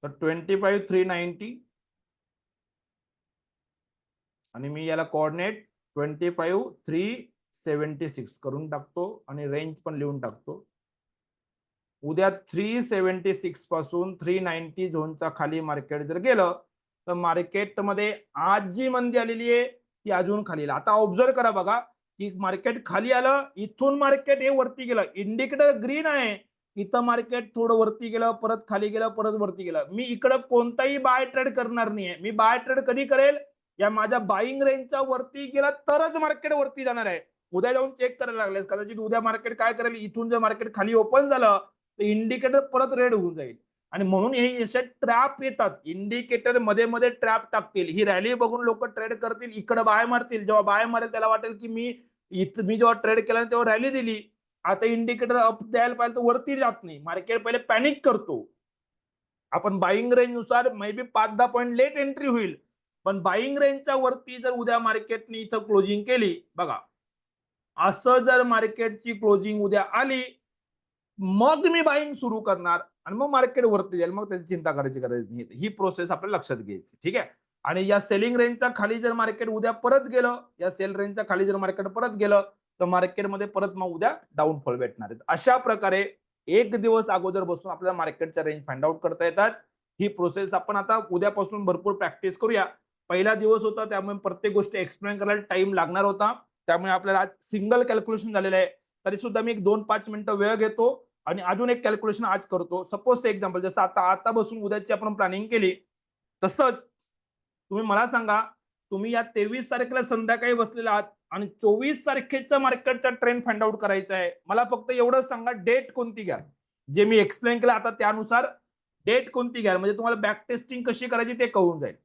तर 25 390 आणि मी याला कोऑर्डिनेट 25 376 करून टाकतो आणि रेंज पण लिहून टाकतो. उद्या 376 पासून 390 झोनचा खाली मार्केट जर गेलं तर मार्केटमध्ये आज जी मंदी आलेली आहे ती अजून खाली. आता ऑब्झर्व करा बघा, की मार्केट खाली आलं, इथून मार्केट हे वरती गेलं, इंडिकेटर ग्रीन आहे, इथं मार्केट थोडं वरती गेलं, परत खाली गेलं, परत वरती गेलं. मी इकडं कोणताही बाय ट्रेड करणार नाहीये. मी बाय ट्रेड कधी करेल, या माझ्या बाईंग रेंजच्या वरती गेला तरच मार्केट वरती जाणार आहे. उद्या जाऊन चेक करायला लागलेस, कदाचित उद्या मार्केट काय करेल, इथून जर मार्केट खाली ओपन झालं तर इंडिकेटर परत रेड होऊन जाईल. आणि म्हणून हे असे ट्रॅप येतात, इंडिकेटर मध्ये मध्ये ट्रॅप टाकतील. ही रॅली बघून लोक ट्रेड करतील, इकडे बाय मारतील. जेव्हा बाय मारेल त्याला वाटेल की मी जेव्हा ट्रेड केला तेव्हा रॅली दिली, आता इंडिकेटर अप द्यायला पाहिजे तर वरती जात नाही, मार्केट पहिले पॅनिक करतो. आपण बाईंग रेंज नुसार may be 5-10 point late entry होईल, पण बाईंग रेंजच्या वरती जर उद्या मार्केटने इथं क्लोजिंग केली बघा, असं जर मार्केटची क्लोजिंग उद्या आली मग मी बाईंग सुरू करणार आणि मग मार्केट वरती जाईल, मग त्याची चिंता करायची गरज नाही. ही प्रोसेस आपल्याला लक्षात घ्यायची. ठीक आहे. आणि या सेलिंग रेंजच्या खाली जर मार्केट उद्या परत गेलं, या सेल रेंजच्या खाली जर मार्केट परत गेलं तर मार्केटमध्ये परत मग उद्या डाऊनफॉल भेटणार आहेत. अशा प्रकारे एक दिवस अगोदर बसून आपल्याला मार्केटच्या रेंज फाइंड आउट करता येतात. ही प्रोसेस आपण आता उद्यापासून भरपूर प्रॅक्टिस करूया. पहिला दिवस होता त्यामुळे प्रत्येक गोष्ट एक्सप्लेन करायला टाइम लागणार होता, त्यामुळे आपल्याला आज सिंगल कॅल्क्युलेशन झालेलं आहे. तरी सुद्धा मी एक 2-5 मिनिटं वेळ घेतो आणि अजून एक कॅल्क्युलेशन आज करतो. सपोज एक्झाम्पल, जसं आता बसून उद्याची आपण प्लॅनिंग केली, तसंच तुम्ही मला सांगा, तुम्ही या 23 तारखेला संध्याकाळी बसलेला आहात आणि 24 तारखेचा मार्केटचा ट्रेंड फाइंड आउट करायचा आहे. मला फक्त एवढंच सांगा, डेट कोणती घ्या, जे मी एक्सप्लेन केलं आता त्यानुसार डेट कोणती घ्या, म्हणजे तुम्हाला बॅक टेस्टिंग कशी करायची ते कळून जाईल.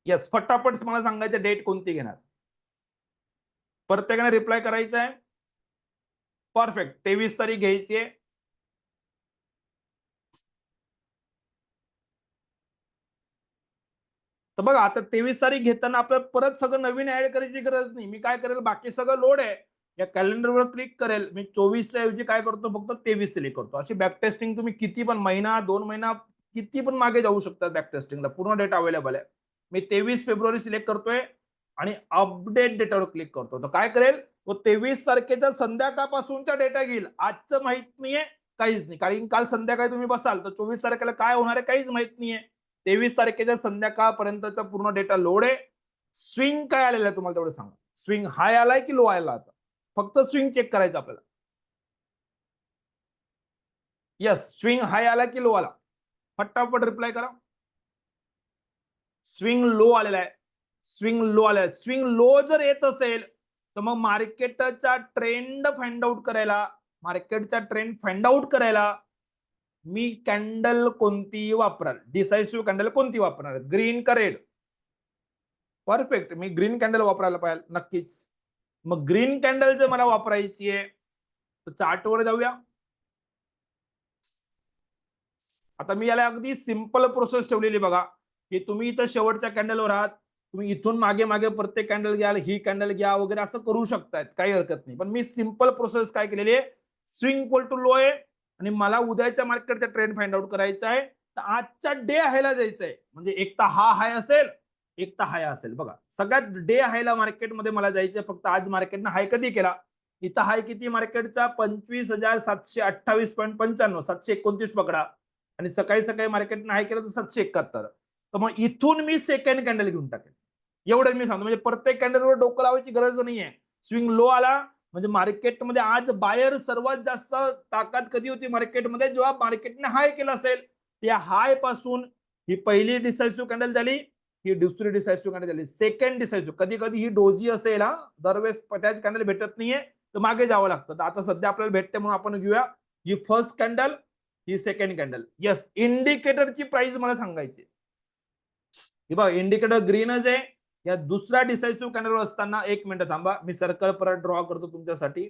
येस, फटाफट मला सांगायचं डेट कोणती घेणार, प्रत्येकाने रिप्लाय करायचा आहे. परफेक्ट, 23 तारीख घ्यायची आहे. तर बघा, आता 23 तारीख घेताना आपल्याला परत सगळं नवीन ऍड करायची गरज नाही. मी काय करेल, बाकी सगळं लोड आहे, या कॅलेंडरवर क्लिक करेल, मी 24च्या ऐवजी काय करतो, फक्त 23 सिलेक्ट करतो. अशी बॅक टेस्टिंग तुम्ही किती पण महिना 2 महिना किती पण मागे जाऊ शकता बॅक टेस्टिंगला, पूर्ण डेटा अवेलेबल आहे. मी 23 फेब्रुवारी सिलेक्ट करतोय आणि अपडेट डेटावर क्लिक करतो. तर काय करेल, तो 23 तारखेच्या संध्याकाळपासूनचा डेटा घेईल. आजचं माहित नाहीये, काहीच नाही, कारण काल संध्याकाळी तुम्ही बसाल तर 24 तारखेला काय होणार आहे काहीच माहित नाहीये. 23 तारखेच्या संध्याकाळपर्यंतचा पूर्ण डेटा लोड आहे. स्विंग काय आलेला आहे तुम्हाला तेवढं सांगा, स्विंग हाय आलाय की लो आला, आता फक्त स्विंग चेक करायचं आपल्याला. यस, स्विंग हाय आला की लो आला, फटाफट रिप्लाय करा. स्विंग लो आलेला आहे, स्विंग लो आलेला आहे. स्विंग लो जर येत असेल तर मग मार्केटचा ट्रेंड फाइंड आउट करायला, मार्केटचा ट्रेंड फाइंड आउट करायला मी कॅन्डल कोणती वापराल, डिसाइसिव्ह कॅन्डल कोणती वापरणार, ग्रीन का रेड. परफेक्ट, मी ग्रीन कॅन्डल वापरायला पाहिजे नक्कीच. मग ग्रीन कॅन्डल जर मला वापरायची आहे तर चार्टवर जाऊया. आता मी याला अगदी सिंपल प्रोसेस ठेवलेली बघा, की तुम्ही इथं शेवटच्या कॅन्डलवर आहात, तुम्ही इथून मागे मागे प्रत्येक कॅन्डल घ्याल, ही कॅन्डल घ्या वगैरे असं करू शकतायत, काही हरकत नाही. पण मी सिंपल प्रोसेस काय केलेली आहे, स्विंग इक्वल टू लो आहे आणि मला उद्याच्या मार्केटचा ट्रेंड फाइंड आउट करायचा आहे, तर आजच्या डे हायला जायचं आहे. म्हणजे एक तर हा हाय असेल, एक तर हाय असेल. बघा, सगळ्यात डे हायला मार्केटमध्ये मला जायचंय, फक्त आज मार्केटनं हाय कधी केला, इथं हाय किती मार्केटचा 25,728.95, 729 पकडा, आणि सकाळी सकाळी मार्केटने हाय केलं तर 771. तर मग इथून मी सेकंड कॅन्डल घेऊन टाकेल. एवढं मी सांगतो, म्हणजे प्रत्येक कॅन्डलवर डोकं लावायची गरज नाहीये. स्विंग लो आला म्हणजे मार्केटमध्ये आज बायर सर्वात जास्त ताकद कधी होती मार्केटमध्ये, जेव्हा मार्केटने हाय केला असेल. त्या हाय पासून ही पहिली डिसायसिव्ह कॅन्डल झाली, ही दुसरी डिसायसिव्ह कॅन्डल झाली, सेकंड डिसायसिव्ह. कधी कधी ही डोजी असेल, हा दरवेळेस त्याच कॅन्डल भेटत नाहीये, तर मागे जावं लागतं. तर आता सध्या आपल्याला भेटते म्हणून आपण घेऊया. ही फर्स्ट कॅन्डल, ही सेकंड कॅन्डल. येस, इंडिकेटरची प्राइस मला सांगायची. हे बघा, इंडिकेटर ग्रीनच आहे. या दुसऱ्या डिसायसिव्ह कॅन्डलवर असताना, एक मिनिट थांबा, मी सर्कल परत ड्रॉ करतो तुमच्यासाठी.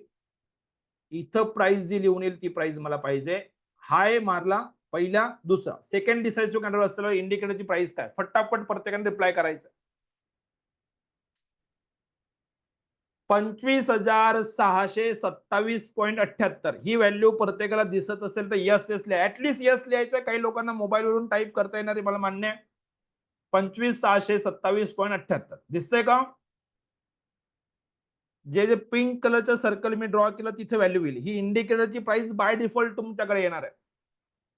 इथं प्राइस जी लिहून येईल ती प्राइस मला पाहिजे. हाय मारला पहिला, दुसरा, सेकंड डिसायसिव्ह कॅन्डल असताना इंडिकेटरची प्राइस काय, फटाफट प्रत्येकाने रिप्लाय करायचं. 25,627.78 ही व्हॅल्यू प्रत्येकाला दिसत असेल तर यस यस लिहा. ऍटलीस्ट यस लिहायचं. काही लोकांना मोबाईलवरून टाईप करता येणार, मला मान्य आहे. 25,627.78 दिसतंय का? जे जे पिंक कलरचं सर्कल मी ड्रॉ केलं तिथे व्हॅल्यू येईल. ही इंडिकेटरची प्राइस बाय डिफॉल्ट तुमच्याकडे येणार आहे.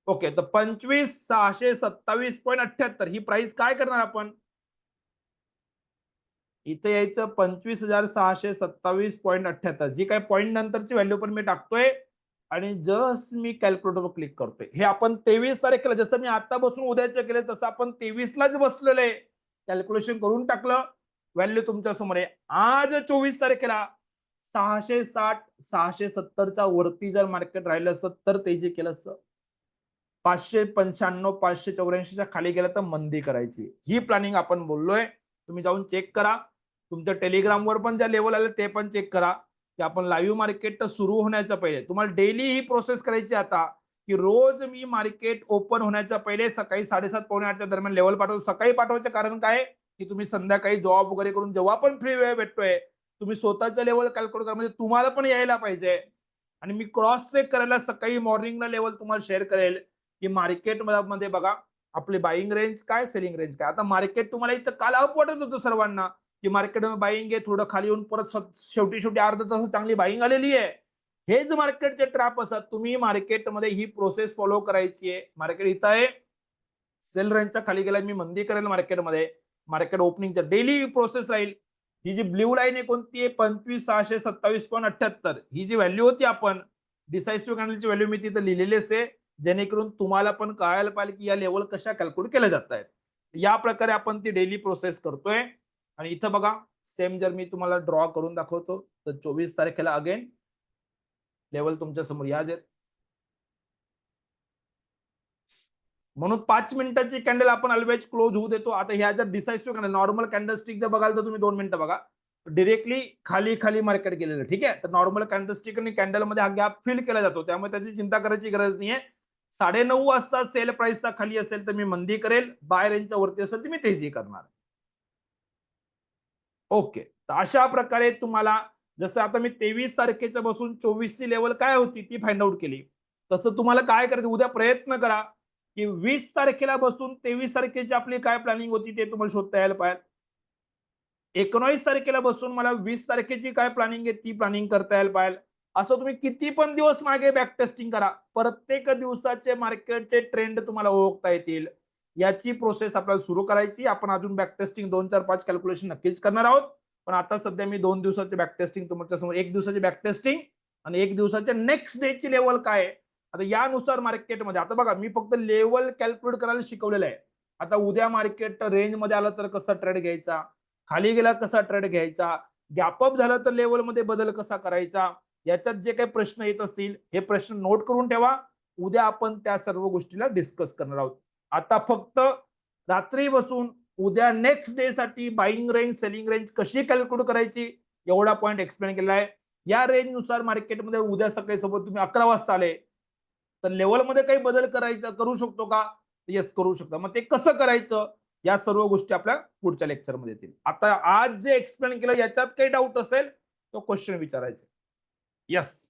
ओके, तर 25,627.78 ही प्राइस काय करणार आपण? इथे यायचं 25,627.78, जी काय पॉईंट नंतरची व्हॅल्यू पण मी टाकतोय, आणि जस्ट मी कॅल्क्युलेटरवर क्लिक करतोय. हे आपण 23 तारखेला, जसं मी आता बसून उद्याचं केलं तसं आपण 23 लाच बसलेलं आहे. कॅल्क्युलेशन करून टाकलं, व्हॅल्यू तुमच्या समोर आहे. आज 24 तारखेला 660 670च्या वरती जर मार्केट राहिलं असतं तर तेजी केलं असतं. 595 584च्या खाली गेलं तर मंदी करायची. ही प्लॅनिंग आपण बोललोय. तुम्ही जाऊन चेक करा. तुमच्या टेलिग्रामवर पण ज्या लेवल आले ते पण चेक करा, की आपण लाईव्ह मार्केट सुरू होण्याच्या पहिले तुम्हाला डेली ही प्रोसेस करायची आता, की रोज मी मार्केट ओपन होण्याच्या पहिले सकाळी 7:30 पावणे 8च्या दरम्यान लेवल पाठवतो. सकाळी पाठवायचं कारण काय, की तुम्ही संध्याकाळी जॉब वगैरे करून जेव्हा पण फ्री वेळ भेटतोय, तुम्ही स्वतःच्या लेवल कॅल्क्युलेट करा, म्हणजे तुम्हाला पण यायला पाहिजे. आणि मी क्रॉस चेक करायला सकाळी मॉर्निंगला लेवल तुम्हाला शेअर करेल, की मार्केट मध्ये बघा आपली बाईंग रेंज काय, सेलिंग रेंज काय. आता मार्केट तुम्हाला इथं काल अप वाटत होतं सर्वांना, की मार्केटमध्ये बाईंग आहे, थोडं खाली येऊन परत शेवटी शेवटी अर्धा तास चांगली बाईंग आलेली आहे. हेच मार्केटचे ट्रॅप असतात. तुम्ही मार्केटमध्ये ही प्रोसेस फॉलो करायची आहे. मार्केट इथं आहे, सेल रेंजच्या खाली गेला मी मंदी करेल मार्केटमध्ये. मार्केट ओपनिंगच्या डेली प्रोसेस राहील. ही जी ब्ल्यू लाईन आहे कोणती आहे, 25,627.78 ही जी व्हॅल्यू होती, आपण डिसायसिव्ह कॅन्डलची व्हॅल्यू मी तिथे लिहिलेलीच आहे, जेणेकरून तुम्हाला पण कळायला पाहिजे की या लेवल कशा कॅल्क्युलेट केल्या जात आहेत. या प्रकारे आपण ती डेली प्रोसेस करतोय. आणि इथं बघा, सेम जर मी तुम्हाला ड्रॉ करून दाखवतो तर 24 तारखेला अगेन लेवल तुमच्या समोर याच आहेत. म्हणून 5 मिनिटाची कॅन्डल आपण ऑलवेज क्लोज होऊ देतो. आता ह्या जर डिसायसिव्ह कॅन्डल, नॉर्मल कॅन्डलस्टिक जर बघाल तर तुम्ही 2 मिनिटं बघा, डिरेक्टली खाली खाली मार्केट गेलेलं. ठीक आहे, तर नॉर्मल कॅन्डलस्टिक आणि कॅन्डल मध्ये हा गॅप फिल केला जातो, त्यामुळे त्याची चिंता करायची गरज नाहीये. 9:30 वाजता सेल प्राइसचा खाली असेल तर मी मंदी करेल, बाय रेंजच्या वरती असेल तर मी तेजी करणार. ओके, तर अशा प्रकारे तुम्हाला, जसं आता मी 23 तारखेच्या बसून 24 ची लेवल काय होती ती फाइंड आउट केली, तसं तुम्हाला काय करायचं, उद्या प्रयत्न करा की 20 तारखेला बसून 23 तारखेची आपली काय प्लॅनिंग होती ते तुम्हाला शोधता यायला पाहिजे. 19 तारखेला बसून मला 20 तारखेची काय प्लॅनिंग आहे ती प्लॅनिंग करता यायला पाहिजे. असं तुम्ही किती पण दिवस मागे बॅक टेस्टिंग करा, प्रत्येक दिवसाचे मार्केटचे ट्रेंड तुम्हाला ओळखता येतील. याची प्रोसेस आपल्याला सुरू करायची. आपण अजून बॅक टेस्टिंग 2 4 5 कॅल्क्युलेशन नक्कीच करणार आहोत. पण आता सध्या मी 2 दिवसाचे बॅक टेस्टिंग तुमच्या समोर, 1 दिवसाची बॅक टेस्टिंग आणि 1 दिवसाच्या नेक्स्ट डे ची लेवल काय आहे. आता यानुसार मार्केटमध्ये, आता बघा मी फक्त लेवल कॅल्क्युलेट करायला शिकवलेलं आहे. आता उद्या मार्केट रेंज मध्ये आलं तर कसा ट्रेड घ्यायचा, खाली गेला कसा ट्रेड घ्यायचा, गॅपअप झाला तर लेवल मध्ये बदल कसा करायचा, याच्यात जे काही प्रश्न येत असतील हे प्रश्न नोट करून ठेवा. उद्या आपण त्या सर्व गोष्टीला डिस्कस करणार आहोत. आता फक्त रात्री बसून उद्या नेक्स्ट डे साठी बाईंग रेंज, सेलिंग रेंज कशी कॅल्क्युलेट करायची एवढा पॉईंट एक्सप्लेन केला आहे. या रेंज नुसार मार्केटमध्ये उद्या सकाळी सोबत तुम्ही 11 वाजता आले तर लेवलमध्ये काही बदल करायचा, करू शकतो का? येस, करू शकता. मग ते कसं करायचं, या सर्व गोष्टी आपल्या पुढच्या लेक्चरमध्ये येतील. आता आज जे एक्सप्लेन केलं याच्यात काही डाऊट असेल तो क्वेश्चन विचारायचे. येस,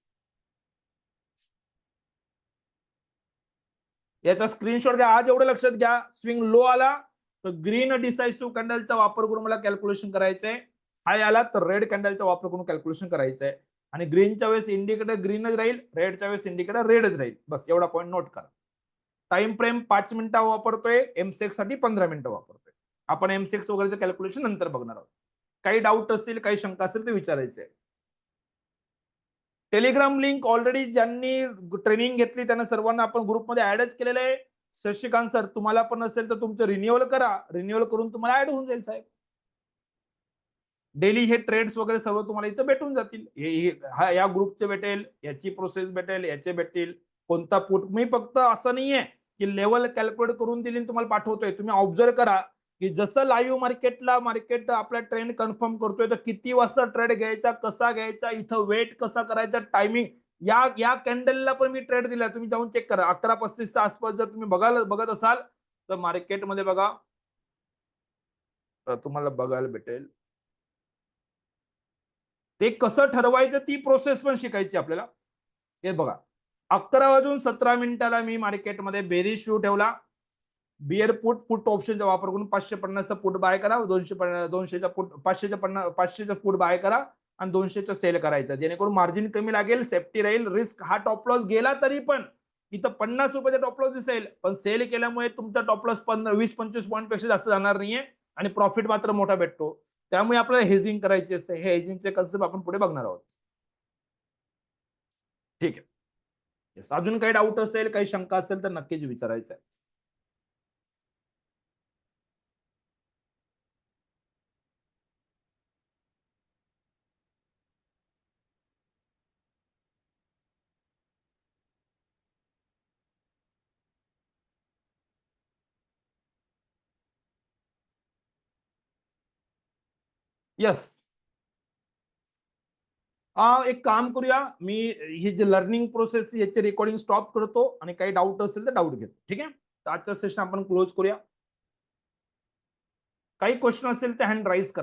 याचा स्क्रीनशॉट घ्या. आज एवढं लक्षात घ्या, स्विंग लो आला तर ग्रीन डिसायसिव्ह कॅन्डलचा वापर करून मला कॅल्क्युलेशन करायचंय. हाय आला तर रेड कॅन्डलचा वापर करून कॅल्क्युलेशन करायचंय. आणि ग्रीनच्या वेळेस इंडिकेटर ग्रीनच राहील, रेडच्या वेळेस इंडिकेटर रेडच राहील. बस एवढा पॉईंट नोट करा. टाइम फ्रेम 5 मिनिटं वापरतोय, एमसेक्स साठी 15 मिनिटं वापरतोय. आपण एमसेक्स वगैरेचं कॅल्क्युलेशन नंतर बघणार आहोत. काही डाऊट असतील, काही शंका असेल ते विचारायचे. टेलिग्राम लिंक ऑलरेडी ज्यांनी ट्रेनिंग घेतली त्यांना सर्वांना आपण ग्रुपमध्ये ऍडच केलेलं आहे. शशिकांत सर, तुम्हाला पण असेल तर तुमचं रिन्युअल करा. रिन्युअल करून तुम्हाला ऍड होऊन जाईल साहेब. डेली हे ट्रेड्स वगैरे सर्व तुम्हाला इथं भेटून जातील. या ग्रुपचे भेटेल, याची प्रोसेस भेटेल, याचे भेटतील. कोणता पुट मी फक्त असं नाहीये की लेवल कॅल्क्युलेट करून दिली तुम्हाला पाठवतोय. तुम्ही ऑब्झर्व करा की जसं लाईव्ह मार्केट आपला ट्रेंड कन्फर्म करतोय तर किती वाजता ट्रेड घ्यायचा, कसा घ्यायचा, इथं वेट कसा करायचा, टायमिंग या कॅन्डलला पण मी ट्रेड दिला. तुम्ही जाऊन चेक करा. 11:35च्या आसपास जर तुम्ही बघत असाल तर मार्केटमध्ये बघा तुम्हाला बघायला भेटेल. ते कसं ठरवायचं ती प्रोसेस पण शिकायची आपल्याला. हे बघा 11:17 मी मार्केटमध्ये बेरिश व्यू ठेवला. बिअर पुट ऑप्शनचा वापर करून 550चा पुट बाय करा, 200चा पुट 500चा पुट बाय करा आणि 200चा सेल करायचा. जेणेकरून मार्जिन कमी लागेल, सेफ्टी राहील. रिस्क हा टॉप लॉस गेला तरी पण इथं 50 रुपयाचा टॉप लॉस दिसेल, पण सेल केल्यामुळे तुमचा टॉप लॉस 20-25 पॉईंट पेक्षा जास्त जाणार नाहीये आणि प्रॉफिट मात्र मोठा भेटतो. त्यामुळे आपल्याला हेजिंग करायची असते. हे हेजिंगचे कन्सेप्ट आपण पुढे बघणार आहोत. ठीक आहे. येस, अजून काही डाऊट असेल, काही शंका असेल तर नक्कीच विचारायचं आहे. येस. एक काम करूया, मी ही जी लर्निंग प्रोसेस याचे रेकॉर्डिंग स्टॉप करतो आणि काही डाऊट असेल तर डाऊट घेतो. ठीक आहे. तर आजचं सेशन आपण क्लोज करूया. काही क्वेश्चन असेल तर हँड राईज करा.